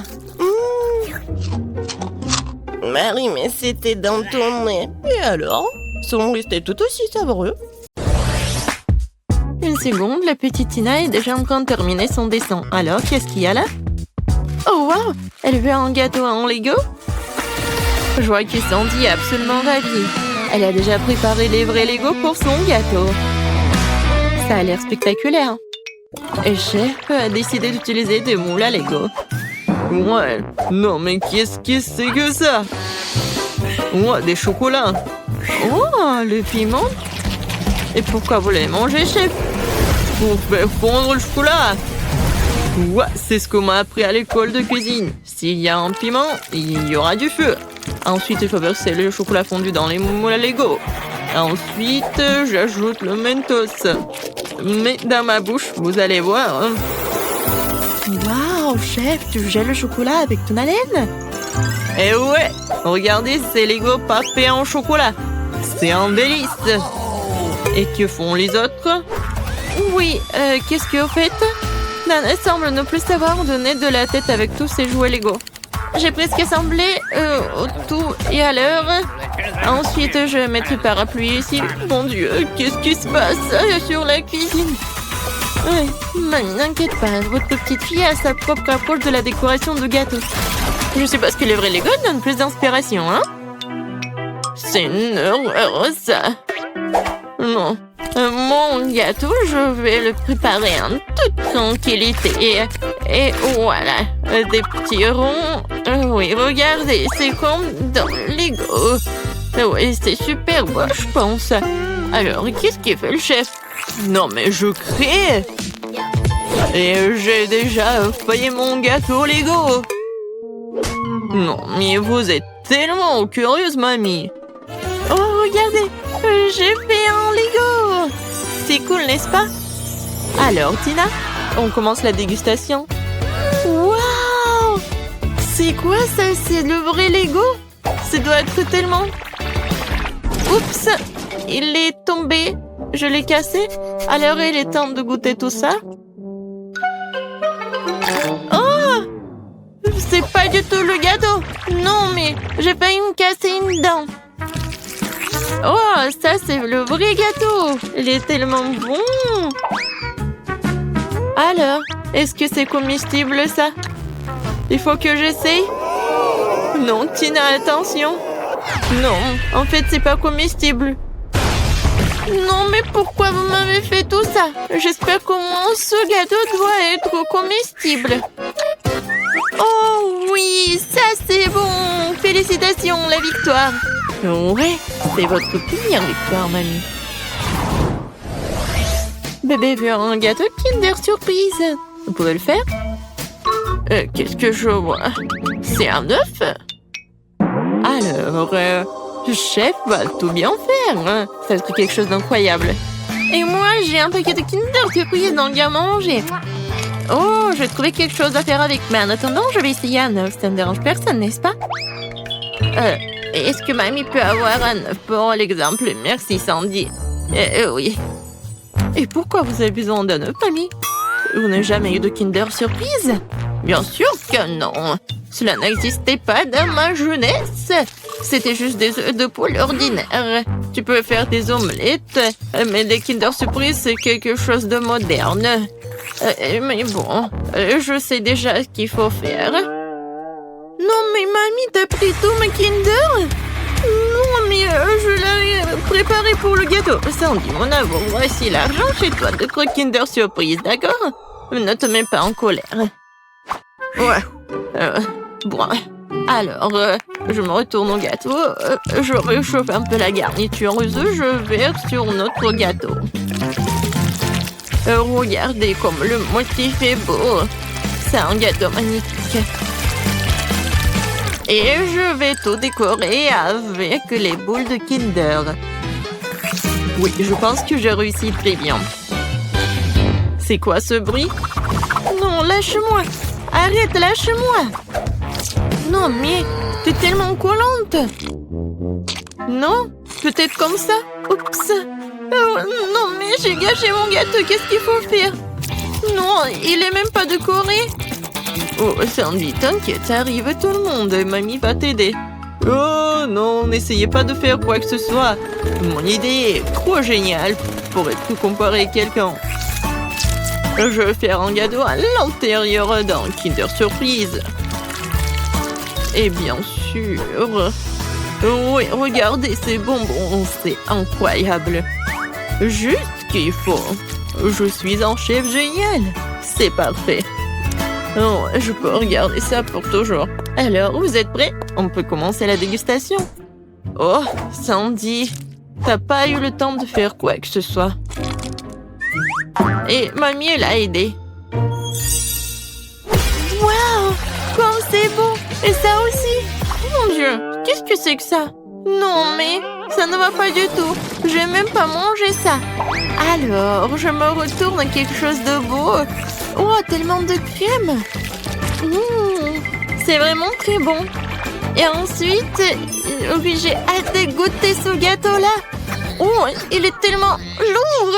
Marie, mais c'était dans ton nez. Et alors? Son restait tout aussi savoureux. Une seconde, la petite Tina est déjà en train de terminer son dessin. Alors, qu'est-ce qu'il y a là? Oh wow! Elle veut un gâteau en Lego? Je vois que Sandy est absolument ravie. Elle a déjà préparé les vrais Lego pour son gâteau. Ça a l'air spectaculaire. Et Chef a décidé d'utiliser des moules à Lego. Ouais, non mais qu'est-ce que c'est que ça? Ouais, des chocolats. Oh, le piment. Et pourquoi vous l'avez mangé, Chef? Pour faire fondre le chocolat. Ouais, c'est ce qu'on m'a appris à l'école de cuisine. S'il y a un piment, il y aura du feu. Ensuite, il faut verser le chocolat fondu dans les moules à Lego. Ensuite, j'ajoute le Mentos. Mais dans ma bouche, vous allez voir. Waouh, Chef, tu gèles le chocolat avec ton haleine? Eh ouais, regardez ces Lego papés en chocolat. C'est un délice. Et que font les autres? Oui, qu'est-ce que vous faites? Nana semble ne plus savoir donner de la tête avec tous ses jouets Lego. J'ai presque assemblé tout et à l'heure. Ensuite, je vais mettre le parapluie ici. Mon Dieu, qu'est-ce qui se passe sur la cuisine? N'inquiète pas, votre petite fille a sa propre approche de la décoration de gâteaux. Je sais pas ce que les vrais Lego donnent plus d'inspiration, hein? C'est une horreur, ça. Non. Mon gâteau, je vais le préparer en toute tranquillité. Et voilà, des petits ronds. Oui, regardez, c'est comme dans Lego. Oui, c'est super beau, je pense. Alors, qu'est-ce qu'il fait le chef? Non, mais je crée. Et j'ai déjà failli mon gâteau Lego. Non, mais vous êtes tellement curieuse, mamie. Oh, regardez, j'ai fait un Lego. C'est cool, n'est-ce pas? Alors, Tina, on commence la dégustation. Waouh! C'est quoi ça? C'est le vrai Lego? Ça doit être tellement... Oups! Il est tombé. Je l'ai cassé. Alors, il est temps de goûter tout ça. Oh! C'est pas du tout le gâteau. Non, mais j'ai failli me casser une dent. Oh, ça, c'est le vrai gâteau. Il est tellement bon. Alors, est-ce que c'est comestible, ça? Il faut que j'essaye. Non, Tina, attention. Non, en fait, c'est pas comestible. Non, mais pourquoi vous m'avez fait tout ça? J'espère qu'au moins ce gâteau doit être comestible. Oh oui, ça c'est bon. Félicitations, la victoire. Ouais, c'est votre première victoire, mamie. Bébé veut un gâteau Kinder Surprise. Vous pouvez le faire? Qu'est-ce que je vois? C'est un œuf? Alors, chef va tout bien faire. Hein? Ça va être quelque chose d'incroyable. Et moi, j'ai un paquet de Kinder Surprise dans le garde-manger. Oh, je vais trouver quelque chose à faire avec. Mais en attendant, je vais essayer un œuf. Ça ne dérange personne, n'est-ce pas? Est-ce que mamie peut avoir un œuf pour l'exemple? Merci, Sandy. Oui. Et pourquoi vous avez besoin d'un œuf, mamie? Vous n'avez jamais eu de Kinder Surprise? Bien sûr que non. Cela n'existait pas dans ma jeunesse. C'était juste des œufs de poule ordinaires. Tu peux faire des omelettes, mais des Kinder Surprise, c'est quelque chose de moderne. Mais bon, je sais déjà ce qu'il faut faire. Non, mais mamie, t'as pris tout ma Kinder? Non, mais je l'avais préparé pour le gâteau. Sandy, mon amour, voici l'argent chez toi de croque Kinder Surprise, d'accord? Ne te mets pas en colère. Ouais. Bon. Alors, je me retourne au gâteau. Je réchauffe un peu la garniture. Je verse sur notre gâteau. Regardez comme le motif est beau. C'est un gâteau magnifique. Et je vais tout décorer avec les boules de Kinder. Oui, je pense que j'ai réussi très bien. C'est quoi ce bruit? Non, lâche-moi. Arrête, lâche-moi. Non, mais t'es tellement collante. Non? Peut-être comme ça? Oups. Oh, non, mais j'ai gâché mon gâteau. Qu'est-ce qu'il faut faire? Non, il est même pas décoré. Oh, Sandy, t'inquiète, arrive tout le monde. Mamie va t'aider. Oh non, n'essayez pas de faire quoi que ce soit. Mon idée est trop géniale pour être comparée à quelqu'un. Je vais faire un gâteau à l'intérieur d'un Kinder Surprise. Et bien sûr... Oui, regardez ces bonbons, c'est incroyable. Juste qu'il faut. Je suis un chef génial. C'est parfait. Oh, je peux regarder ça pour toujours. Alors, vous êtes prêts? On peut commencer la dégustation. Oh, Sandy, t'as pas eu le temps de faire quoi que ce soit. Et mamie, elle a aidé. Waouh, comme c'est beau. Et ça aussi. Mon Dieu, qu'est-ce que c'est que ça? Non, mais ça ne va pas du tout. Je vais même pas manger ça. Alors, je me retourne à quelque chose de beau. Oh, tellement de crème. C'est vraiment très bon. Et ensuite, oui, j'ai hâte de goûter ce gâteau-là. Oh, il est tellement lourd.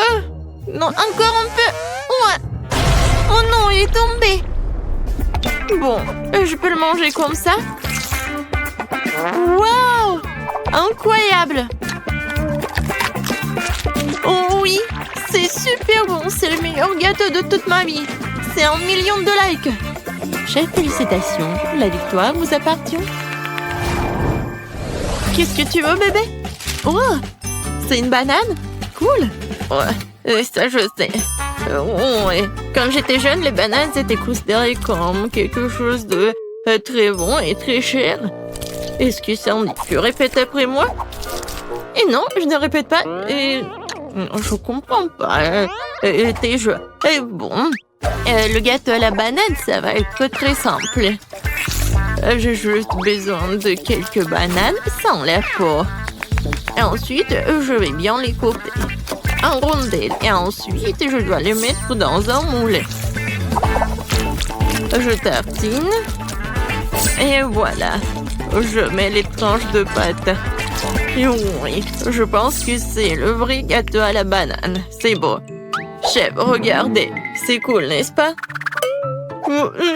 Non, encore un peu. Ouais. Oh non, il est tombé. Bon, je peux le manger comme ça. Waouh! Incroyable! Oh oui, c'est super bon. C'est le meilleur gâteau de toute ma vie. C'est 1 million de likes. Chef, félicitations. La victoire vous appartient. Qu'est-ce que tu veux, bébé? Oh! C'est une banane? Cool! Ouais, ça je sais. Ouais. Quand j'étais jeune, les bananes étaient considérées comme quelque chose de très bon et très cher. Est-ce que Sandy, tu répètes après moi? Et non, je ne répète pas. Et... je comprends pas. Tes jeux. Et bon, le gâteau à la banane, ça va être très simple. J'ai juste besoin de quelques bananes sans la peau. Et ensuite, je vais bien les couper en rondelles. Et ensuite, je dois les mettre dans un moule. Je tartine. Et voilà. Je mets les tranches de pâte. Et oui, je pense que c'est le vrai gâteau à la banane. C'est beau. Chef, regardez. C'est cool, n'est-ce pas?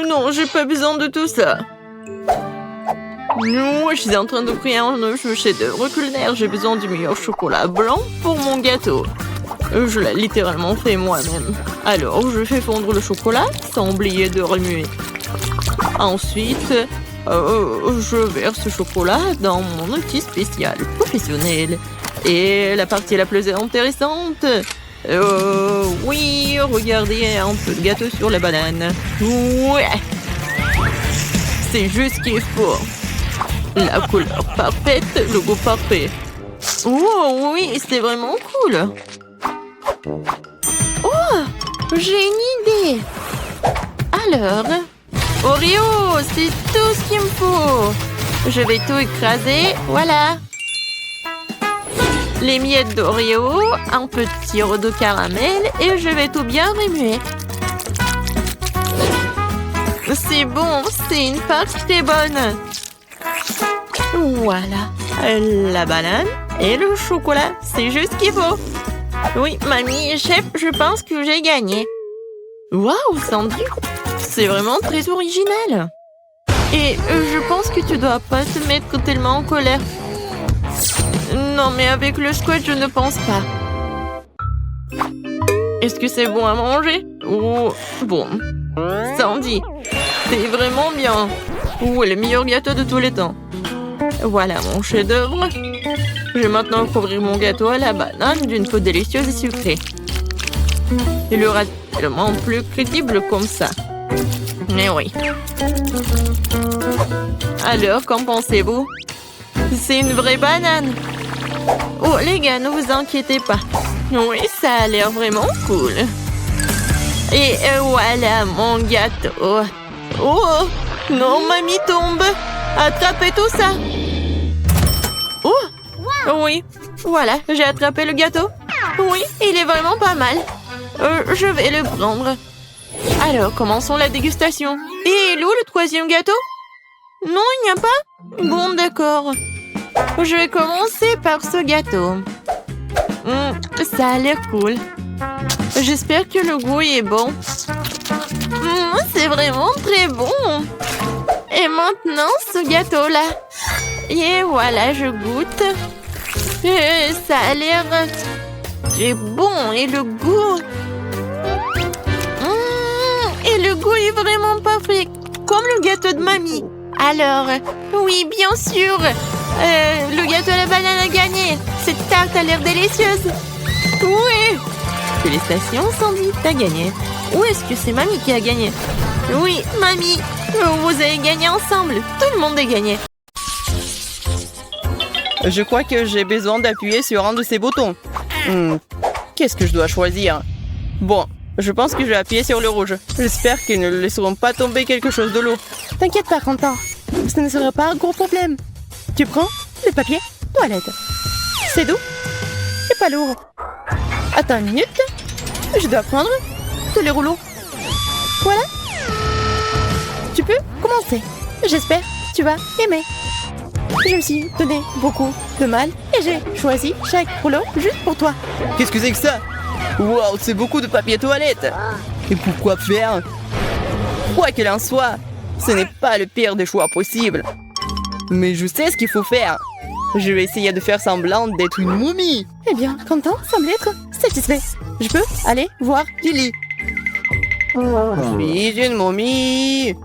Non, j'ai pas besoin de tout ça. Non, je suis en train de créer un chef-d'œuvre culinaire. J'ai besoin du meilleur chocolat blanc pour mon gâteau. Je l'ai littéralement fait moi-même. Alors, je fais fondre le chocolat sans oublier de remuer. Ensuite... je verse ce chocolat dans mon outil spécial professionnel. Et la partie la plus intéressante... oui, regardez un peu de gâteau sur la banane. Ouais. C'est juste ce qu'il faut. La couleur parfaite, le goût parfait. Oh oui, c'est vraiment cool. Oh, j'ai une idée. Alors... Oreo, c'est tout ce qu'il me faut. Je vais tout écraser, voilà. Les miettes d'Oreo, un peu de sirop de caramel et je vais tout bien remuer. C'est bon, c'est une pâte très bonne. Voilà, la banane et le chocolat, c'est juste ce qu'il faut. Oui, mamie, chef, je pense que j'ai gagné. Waouh, Sandy! C'est vraiment très original. Et je pense que tu dois pas te mettre tellement en colère. Non, mais avec le squat, je ne pense pas. Est-ce que c'est bon à manger? Oh, bon. Sandy, c'est vraiment bien. Oh, le meilleur gâteau de tous les temps. Voilà mon chef-d'œuvre. Je vais maintenant couvrir mon gâteau à la banane d'une peau délicieuse et sucrée. Il aura tellement plus crédible comme ça. Mais oui. Alors, qu'en pensez-vous? C'est une vraie banane. Oh, les gars, ne vous inquiétez pas. Oui, ça a l'air vraiment cool. Et voilà mon gâteau. Oh, non, mamie tombe. Attrapez tout ça. Oh, oui. Voilà, j'ai attrapé le gâteau. Oui, il est vraiment pas mal. Je vais le prendre. Alors, commençons la dégustation. Et est où le troisième gâteau? Non, il n'y a pas? Bon, d'accord. Je vais commencer par ce gâteau. Ça a l'air cool. J'espère que le goût est bon. C'est vraiment très bon. Et maintenant, ce gâteau-là. Et voilà, je goûte. Ça a l'air très bon. Et le goût... Et le goût est vraiment parfait. Comme le gâteau de mamie. Alors, oui, bien sûr. Le gâteau à la banane a gagné. Cette tarte a l'air délicieuse. Oui. Félicitations, Sandy, t'as gagné. Ou est-ce que c'est mamie qui a gagné? Oui, mamie. Vous avez gagné ensemble. Tout le monde a gagné. Je crois que j'ai besoin d'appuyer sur un de ces boutons. Qu'est-ce que je dois choisir? Bon, je pense que je vais appuyer sur le rouge. J'espère qu'ils ne laisseront pas tomber quelque chose de lourd. T'inquiète pas, Quentin. Ce ne sera pas un gros problème. Tu prends le papier toilette. C'est doux et pas lourd. Attends une minute. Je dois prendre tous les rouleaux. Voilà. Tu peux commencer. J'espère que tu vas aimer. Je me suis donné beaucoup de mal et j'ai choisi chaque rouleau juste pour toi. Qu'est-ce que c'est que ça? Wow, c'est beaucoup de papier toilette. Et pourquoi faire? Quoi qu'il en soit, ce n'est pas le pire des choix possibles. Mais je sais ce qu'il faut faire. Je vais essayer de faire semblant d'être une momie. Eh bien, Quentin semble être satisfait. Je peux aller voir Lily. Je suis une momie.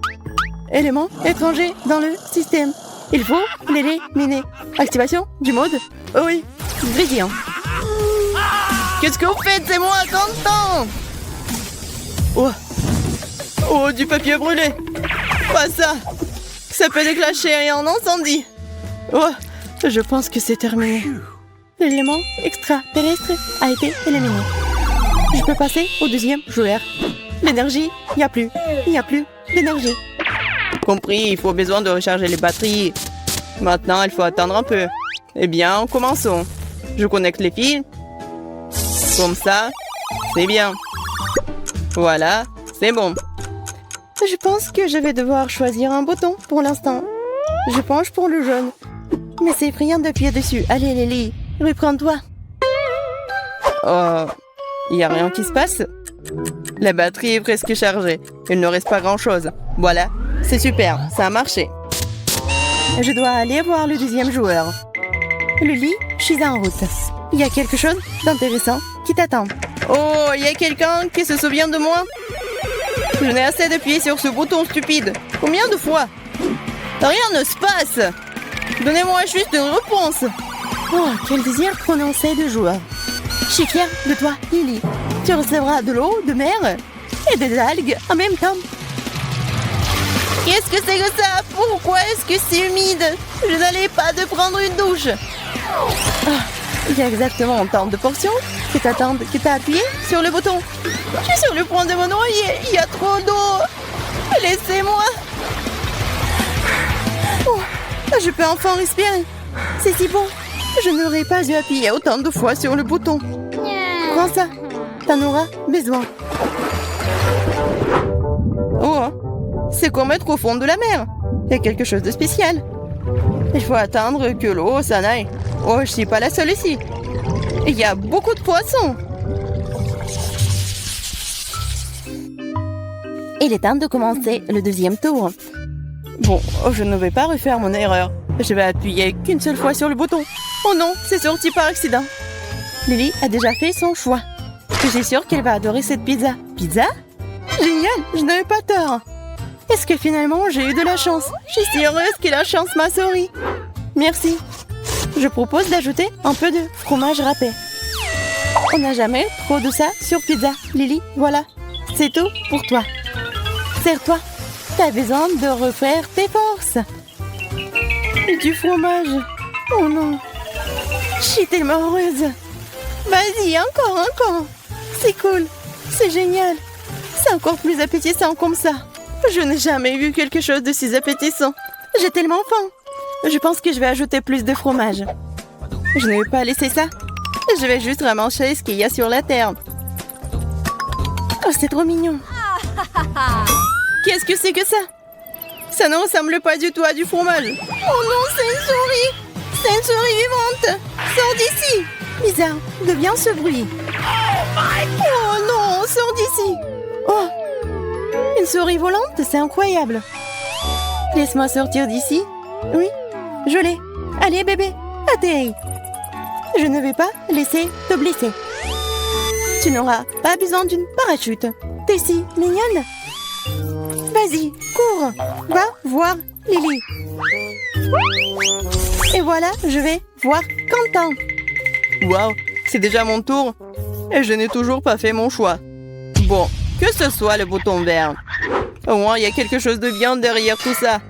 Élément étranger dans le système. Il faut l'éliminer. Activation du mode. Oh oui, gradient. Qu'est-ce que vous faites? C'est moi, Quentin. Oh, du papier brûlé. Pas ça. Ça peut déclencher un incendie. Je pense que c'est terminé. L'élément extraterrestre a été éliminé. Je peux passer au deuxième joueur. L'énergie, il n'y a plus. Il n'y a plus d'énergie. Compris, il faut besoin de recharger les batteries. Maintenant, il faut attendre un peu. Eh bien, commençons. Je connecte les fils. Comme ça, c'est bien. Voilà, c'est bon. Je pense que je vais devoir choisir un bouton pour l'instant. Je penche pour le jaune. Mais c'est effrayant d'appuyer dessus. Allez, Lily, reprends-toi. Oh, il n'y a rien qui se passe. La batterie est presque chargée. Il ne reste pas grand-chose. Voilà, c'est super, ça a marché. Je dois aller voir le deuxième joueur. Lily, je suis en route. Il y a quelque chose d'intéressant qui t'attend. Oh, il y a quelqu'un qui se souvient de moi? Je n'ai assez d'appuyer sur ce bouton stupide. Combien de fois? Rien ne se passe. Donnez-moi juste une réponse. Oh, quel désir prononcé de joueur. Je suis fière de toi, Lily. Tu recevras de l'eau de mer et des algues en même temps. Qu'est-ce que c'est que ça? Pourquoi est-ce que c'est humide? Je n'allais pas de prendre une douche. Il y a exactement autant de portions que t'as appuyé sur le bouton. Je suis sur le point de me noyer. Il y a trop d'eau. Laissez-moi. Je peux enfin respirer. C'est si bon. Je n'aurais pas dû appuyer autant de fois sur le bouton. Prends ça. T'en auras besoin. C'est comme être au fond de la mer. Il y a quelque chose de spécial. Il faut attendre que l'eau s'en aille. Je suis pas la seule ici. Il y a beaucoup de poissons. Il est temps de commencer le deuxième tour. Bon, je ne vais pas refaire mon erreur. Je vais appuyer qu'une seule fois sur le bouton. Oh non, c'est sorti par accident. Lily a déjà fait son choix. Je suis sûre qu'elle va adorer cette pizza. Pizza? Génial, je n'avais pas tort. Est-ce que finalement j'ai eu de la chance? Je suis si heureuse que la chance m'a souri. Merci. Je propose d'ajouter un peu de fromage râpé. On n'a jamais trop de ça sur pizza. Lily, voilà. C'est tout pour toi. Serre-toi. T'as besoin de refaire tes forces. Du fromage. Oh non. Je suis tellement heureuse. Vas-y, encore. C'est cool. C'est génial. C'est encore plus appétissant comme ça. Je n'ai jamais vu quelque chose de si appétissant. J'ai tellement faim. Je pense que je vais ajouter plus de fromage. Je ne vais pas laisser ça. Je vais juste ramasser ce qu'il y a sur la terre. Oh, c'est trop mignon. Qu'est-ce que c'est que ça? Ça ne ressemble pas du tout à du fromage. Oh non, c'est une souris. C'est une souris vivante. Sors d'ici. Bizarre, d'où vient ce bruit? Oh non, sors d'ici. Oh, une souris volante, c'est incroyable. Laisse-moi sortir d'ici. Oui, je l'ai. Allez, bébé, atterris. Je ne vais pas laisser te blesser. Tu n'auras pas besoin d'une parachute. T'es si mignonne. Vas-y, cours. Va voir Lily. Et voilà, je vais voir Quentin. Waouh, c'est déjà mon tour. Et je n'ai toujours pas fait mon choix. Bon, que ce soit le bouton vert. Au moins, il y a quelque chose de bien derrière tout ça.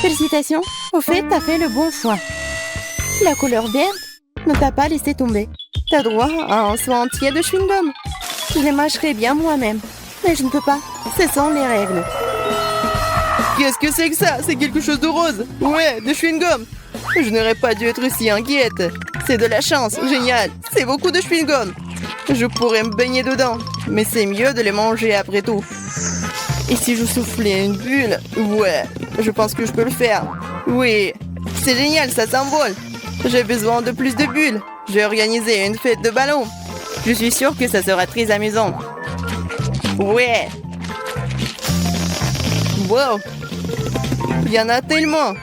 Félicitations. Au fait, t'as fait le bon choix. La couleur verte ne t'a pas laissé tomber. T'as droit à un soin entier de chewing-gum. Je les mâcherai bien moi-même. Mais je ne peux pas. Ce sont les règles. Qu'est-ce que c'est que ça? C'est quelque chose de rose. Ouais, de chewing-gum. Je n'aurais pas dû être si inquiète. C'est de la chance. Génial. C'est beaucoup de chewing-gum. Je pourrais me baigner dedans. Mais c'est mieux de les manger après tout. Et si je soufflais une bulle? Ouais, je pense que je peux le faire. Oui, c'est génial, ça s'envole. J'ai besoin de plus de bulles. J'ai organisé une fête de ballons. Je suis sûre que ça sera très amusant. Ouais. Wow. Il y en a tellement.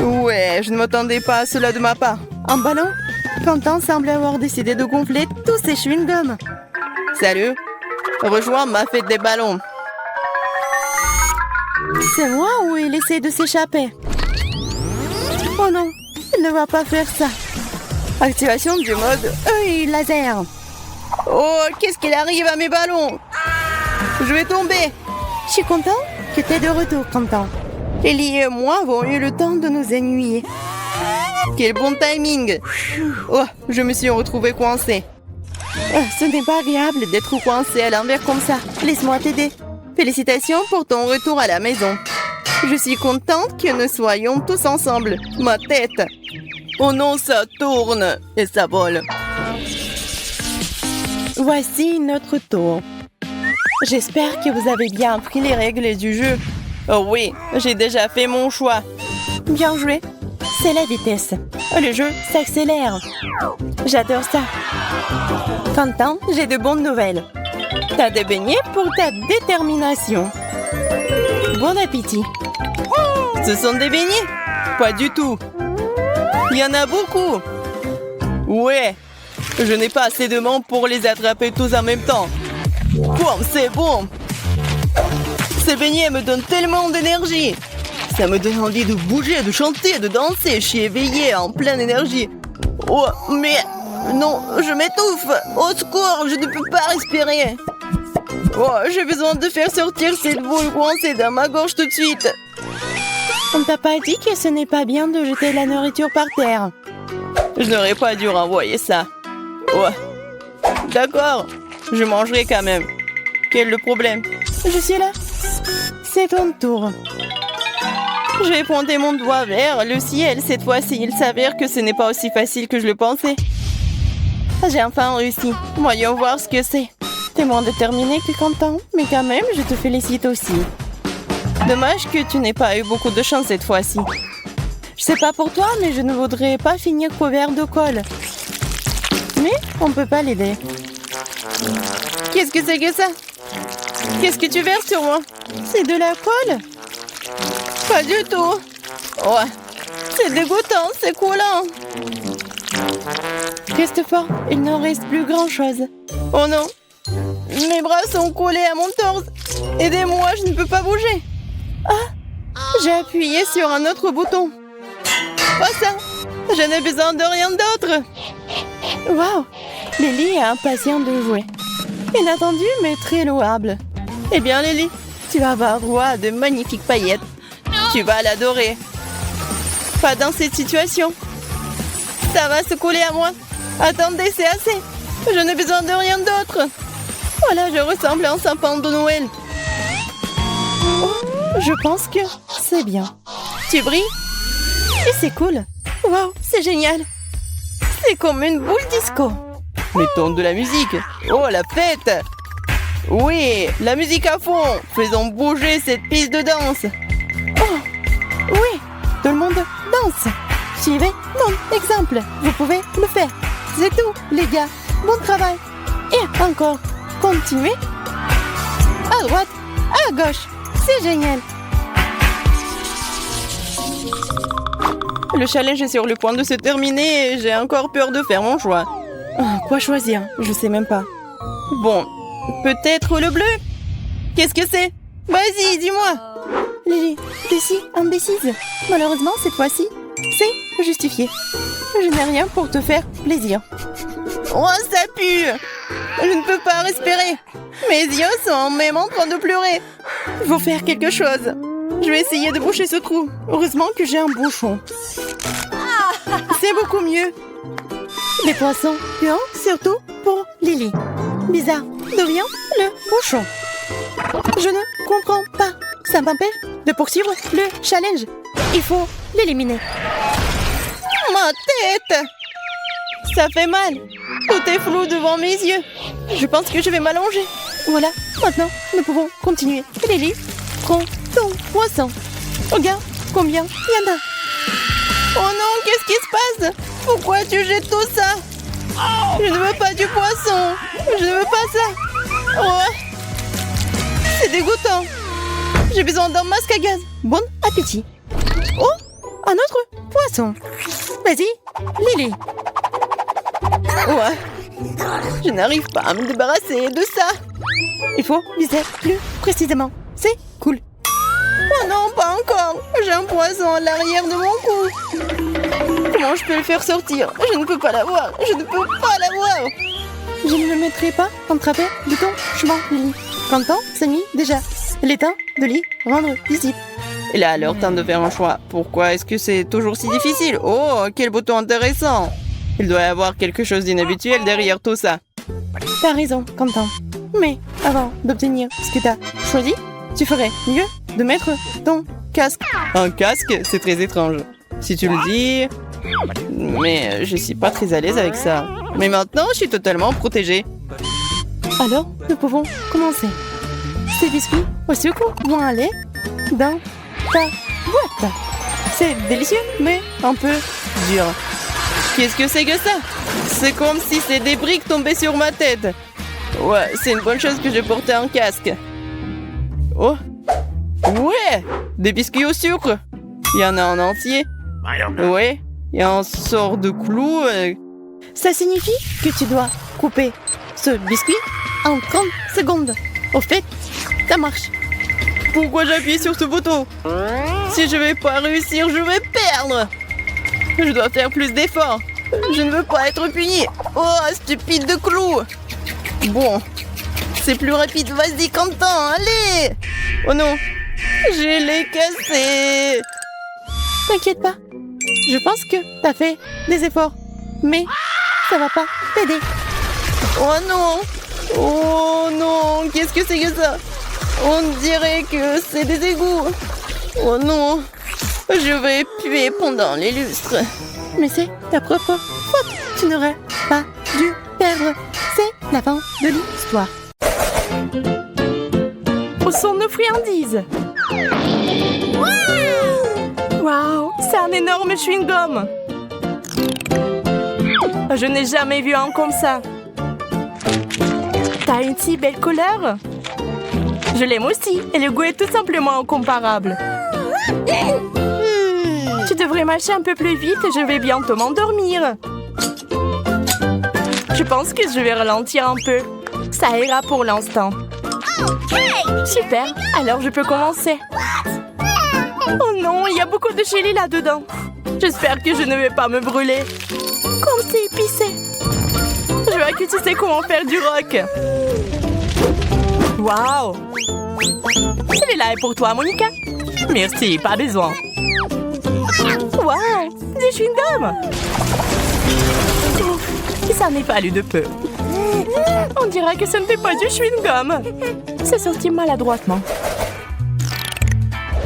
Ouais, je ne m'attendais pas à cela de ma part. Un ballon? Quentin semble avoir décidé de gonfler tous ses chewing-gums. Salut. Rejoins ma fête des ballons. C'est moi ou il essaie de s'échapper? Oh non, il ne va pas faire ça. Activation du mode œil laser. Oh, qu'est-ce qu'il arrive à mes ballons? Je vais tomber. Je suis content que tu es de retour, Quentin. Ellie et moi avons eu le temps de nous ennuyer. Quel bon timing. Oh, je me suis retrouvée coincée. Ce n'est pas agréable d'être coincé à l'envers comme ça. Laisse-moi t'aider. Félicitations pour ton retour à la maison. Je suis contente que nous soyons tous ensemble. Ma tête. Oh non, ça tourne et ça vole. Voici notre tour. J'espère que vous avez bien appris les règles du jeu. Oh oui, j'ai déjà fait mon choix. Bien joué. C'est la vitesse. Le jeu s'accélère. J'adore ça. Quentin, j'ai de bonnes nouvelles. T'as des beignets pour ta détermination. Bon appétit. Ce sont des beignets? Pas du tout. Il y en a beaucoup. Ouais. Je n'ai pas assez de membres pour les attraper tous en même temps. Boum, c'est bon. Ces beignets me donnent tellement d'énergie. Ça me donne envie de bouger, de chanter, de danser. Je suis éveillée, en pleine énergie. Oh, mais... Non, je m'étouffe. Au secours, je ne peux pas respirer. Oh, j'ai besoin de faire sortir cette boule coincée dans ma gorge tout de suite. On t'a pas dit que ce n'est pas bien de jeter la nourriture par terre? Je n'aurais pas dû renvoyer ça. Ouais. D'accord, je mangerai quand même. Quel est le problème? Je suis là. C'est ton tour. Je vais pointer mon doigt vers le ciel cette fois-ci. Il s'avère que ce n'est pas aussi facile que je le pensais. J'ai enfin réussi. Voyons voir ce que c'est. T'es moins déterminé que Quentin, mais quand même, je te félicite aussi. Dommage que tu n'aies pas eu beaucoup de chance cette fois-ci. Je sais pas pour toi, mais je ne voudrais pas finir couvert de colle. Mais on peut pas l'aider. Qu'est-ce que c'est que ça? Qu'est-ce que tu verses sur moi? C'est de la colle? Pas du tout. Ouais. C'est dégoûtant, c'est coulant. Christopher, il n'en reste plus grand-chose. Oh non. Mes bras sont collés à mon torse. Aidez-moi, je ne peux pas bouger. Ah, j'ai appuyé sur un autre bouton. Pas ça. Je n'ai besoin de rien d'autre. Waouh, Lily est impatiente de jouer. Inattendu, mais très louable. Eh bien, Lily, tu vas avoir droit de magnifiques paillettes. Tu vas l'adorer. Pas dans cette situation. Ça va se coller à moi. Attendez, c'est assez. Je n'ai besoin de rien d'autre. Voilà, je ressemble à un sapin de Noël. Oh, je pense que c'est bien. Tu brilles? Et c'est cool. Waouh, c'est génial. C'est comme une boule disco. Mettons de la musique. Oh, la fête! Oui, la musique à fond. Faisons bouger cette piste de danse. Oh, oui, tout le monde danse. Suivez mon exemple. Vous pouvez le faire. C'est tout, les gars. Bon travail. Et encore, continuez. À droite, à gauche. C'est génial. Le challenge est sur le point de se terminer et j'ai encore peur de faire mon choix. Quoi choisir? Je sais même pas. Bon, peut-être le bleu? Qu'est-ce que c'est? Vas-y, dis-moi. Lily, t'es si indécise. Malheureusement, cette fois-ci, c'est justifié. Je n'ai rien pour te faire plaisir. Oh, ça pue! Je ne peux pas respirer. Mes yeux sont même en train de pleurer. Il faut faire quelque chose. Je vais essayer de boucher ce trou. Heureusement que j'ai un bouchon. C'est beaucoup mieux. Les poissons puants, surtout pour Lily. Bizarre, d'où vient le bouchon? Je ne comprends pas. Ça m'empêche de poursuivre le challenge. Il faut l'éliminer. Ma tête! Ça fait mal. Tout est flou devant mes yeux. Je pense que je vais m'allonger. Voilà, maintenant, nous pouvons continuer. Lily, prends ton poisson. Regarde combien il y en a. Oh non, qu'est-ce qui se passe? Pourquoi tu jettes tout ça? Je ne veux pas du poisson. Je ne veux pas ça. Oh, c'est dégoûtant. J'ai besoin d'un masque à gaz. Bon appétit. Oh, un autre poisson. Vas-y, Lily. Ouais, je n'arrive pas à me débarrasser de ça. Il faut viser plus précisément. C'est cool. Oh non, pas encore. J'ai un poisson à l'arrière de mon cou. Comment je peux le faire sortir? Je ne peux pas l'avoir. Je ne peux pas l'avoir. Je ne me mettrai pas en travers de ton chemin, Lily. Quand le temps s'ennuie déjà. Il est temps de lui rendre visite. Il a alors temps de faire un choix. Pourquoi est-ce que c'est toujours si difficile? Oh, quel bouton intéressant. Il doit y avoir quelque chose d'inhabituel derrière tout ça. T'as raison, Quentin. Mais avant d'obtenir ce que t'as choisi, tu ferais mieux de mettre ton casque. Un casque? C'est très étrange. Si tu le dis... Mais je suis pas très à l'aise avec ça. Mais maintenant, je suis totalement protégée. Alors, nous pouvons commencer. Ces biscuits au sucre vont aller dans ta boîte. C'est délicieux, mais un peu dur. Qu'est-ce que c'est que ça? C'est comme si ces des briques tombaient sur ma tête. Ouais, c'est une bonne chose que je portais un casque. Oh, ouais, des biscuits au sucre. Il y en a en entier. Ouais, il y a un sort de clou. Ça signifie que tu dois couper ce biscuit en 30 secondes. Au fait, ça marche. Pourquoi j'appuie sur ce bouton? Si je vais pas réussir, je vais perdre. Je dois faire plus d'efforts. Je ne veux pas être puni. Oh, stupide de clou. Bon, c'est plus rapide. Vas-y, Quentin, allez. Oh non, je l'ai cassé. T'inquiète pas. Je pense que t'as fait des efforts. Mais ça va pas t'aider. Oh non. Oh non, qu'est-ce que c'est que ça? On dirait que c'est des égouts. Oh non. Je vais puer pendant les lustres. Mais c'est ta propre faute. Tu n'aurais pas dû perdre. C'est la fin de l'histoire. Où sont nos friandises? Waouh, c'est un énorme chewing-gum. Je n'ai jamais vu un comme ça. T'as une si belle couleur. Je l'aime aussi et le goût est tout simplement incomparable. Tu devrais marcher un peu plus vite et je vais bientôt m'endormir. Je pense que je vais ralentir un peu. Ça ira pour l'instant. Super, alors je peux commencer. Oh non, il y a beaucoup de chili là-dedans. J'espère que je ne vais pas me brûler. Comme c'est épicé. Je vois que tu sais comment faire du rock. Waouh! Celui-là est pour toi, Monica. Merci, pas besoin. Waouh! Des chewing-gums! Ça n'est pas lu de peu. On dirait que ce n'était pas du chewing-gum. C'est sorti maladroitement.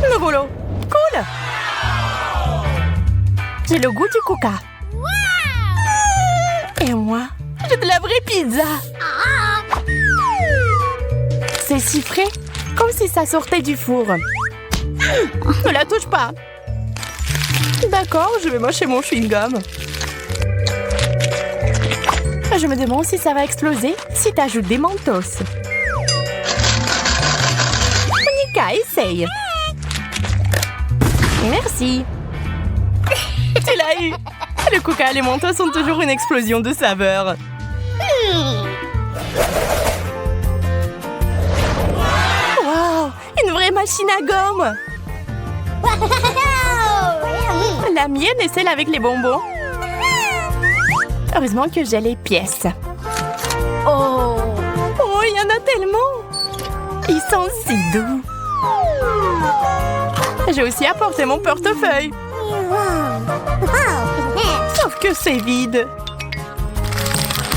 Le boulot. Cool! J'ai le goût du coca. Et moi, j'ai de la vraie pizza. C'est si frais, comme si ça sortait du four. Ne la touche pas. D'accord, je vais mâcher mon chewing-gum. Je me demande si ça va exploser si tu ajoutes des mentos. Monica, essaye. Merci. Tu l'as eu. Le coca et les mentos sont toujours une explosion de saveur. Wow, une vraie machine à gomme. La mienne est celle avec les bonbons. Heureusement que j'ai les pièces. Oh, il y en a tellement. Ils sont si doux. J'ai aussi apporté mon portefeuille. Sauf que c'est vide.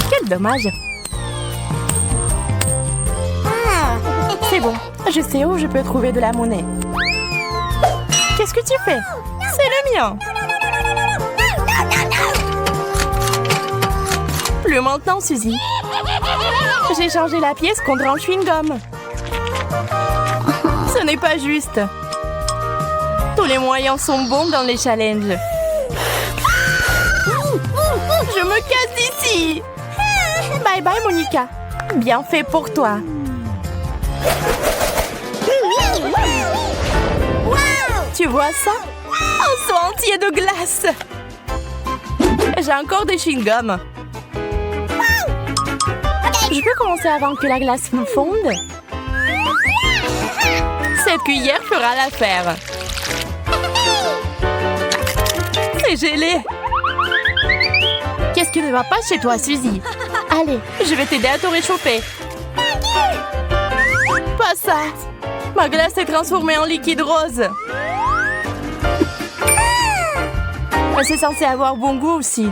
Quel dommage. C'est bon, je sais où je peux trouver de la monnaie. Qu'est-ce que tu fais? C'est le mien. Plus maintenant, Suzy. J'ai changé la pièce contre un chewing-gum. Ce n'est pas juste. Tous les moyens sont bons dans les challenges. Je me casse d'ici. Bye bye, Monica. Bien fait pour toi. Tu vois ça? Un seau entier de glace. J'ai encore des chewing-gums. Je peux commencer avant que la glace me fonde? Cette cuillère fera l'affaire. C'est gelé. Qu'est-ce qui ne va pas chez toi, Suzy? Allez, je vais t'aider à te réchauffer. Pas ça. Ma glace est transformée en liquide rose. C'est censé avoir bon goût aussi.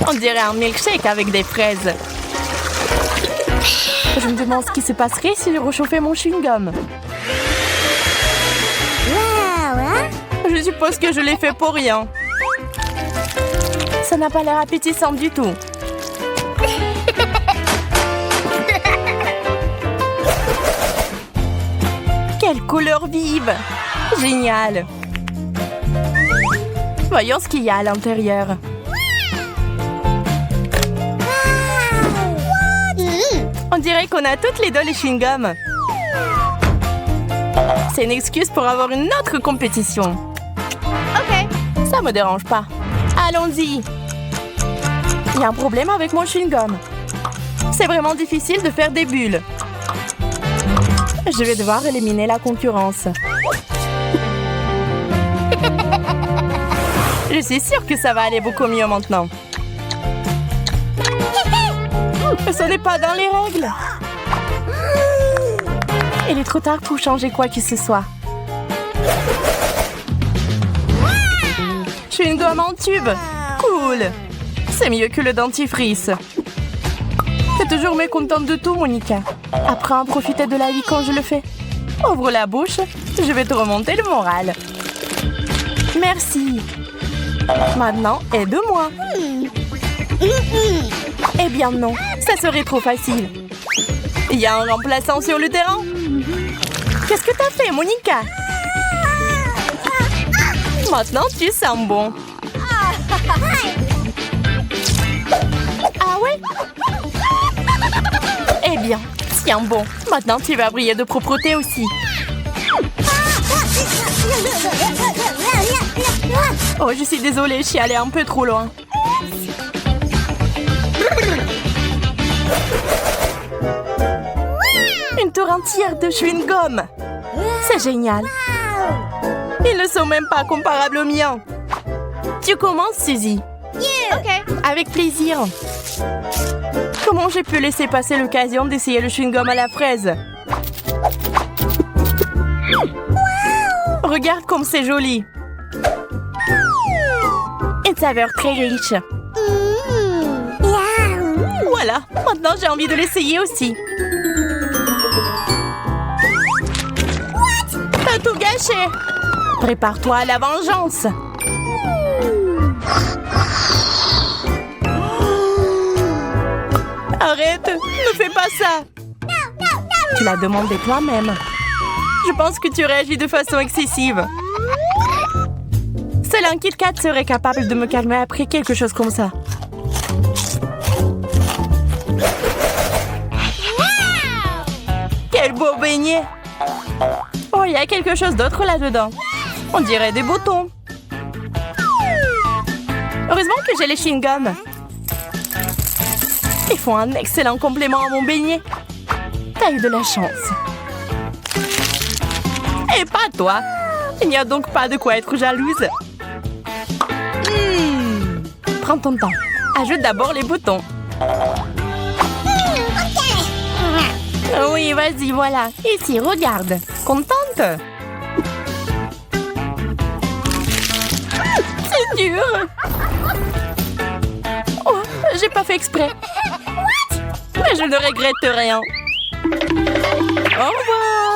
On dirait un milkshake avec des fraises. Je me demande ce qui se passerait si je réchauffais mon chewing-gum. Je suppose que je l'ai fait pour rien. Ça n'a pas l'air appétissant du tout. Quelle couleur vive! Génial! Voyons ce qu'il y a à l'intérieur. On dirait qu'on a toutes les deux les chewing-gums. C'est une excuse pour avoir une autre compétition. Ok, ça me dérange pas. Allons-y. Il y a un problème avec mon chewing-gum. C'est vraiment difficile de faire des bulles. Je vais devoir éliminer la concurrence. Je suis sûre que ça va aller beaucoup mieux maintenant. Ce n'est pas dans les règles. Il est trop tard pour changer quoi que ce soit. Chewing-gum en tube. Cool. C'est mieux que le dentifrice. T'es toujours mécontente de tout, Monica. Apprends à profiter de la vie quand je le fais. Ouvre la bouche, je vais te remonter le moral. Merci. Maintenant, aide-moi. Eh bien non, ça serait trop facile. Il y a un remplaçant sur le terrain. Qu'est-ce que t'as fait, Monica? Maintenant, tu sens bon. Ah ouais? Eh bien, tiens bon. Maintenant, tu vas briller de propreté aussi. Oh, je suis désolée, je suis allée un peu trop loin. Une tour entière de chewing-gum. C'est génial. Ils ne sont même pas comparables aux miens. Tu commences, Suzy. Ok. Avec plaisir. Comment j'ai pu laisser passer l'occasion d'essayer le chewing-gum à la fraise? Regarde comme c'est joli. Une saveur très riche. Voilà, maintenant j'ai envie de l'essayer aussi. T'as tout gâché. Prépare-toi à la vengeance. Arrête, ne fais pas ça. Tu l'as demandé toi-même. Je pense que tu réagis de façon excessive. Seul un Kit Kat serait capable de me calmer après quelque chose comme ça. Quel beau beignet! Oh, il y a quelque chose d'autre là-dedans. On dirait des boutons. Heureusement que j'ai les chewing-gums. Ils font un excellent complément à mon beignet. T'as eu de la chance. Et pas toi. Il n'y a donc pas de quoi être jalouse. Prends ton temps. Ajoute d'abord les boutons. Oui, vas-y, voilà. Ici, regarde. Contente? C'est dur. Oh, j'ai pas fait exprès. Mais je ne regrette rien. Au revoir.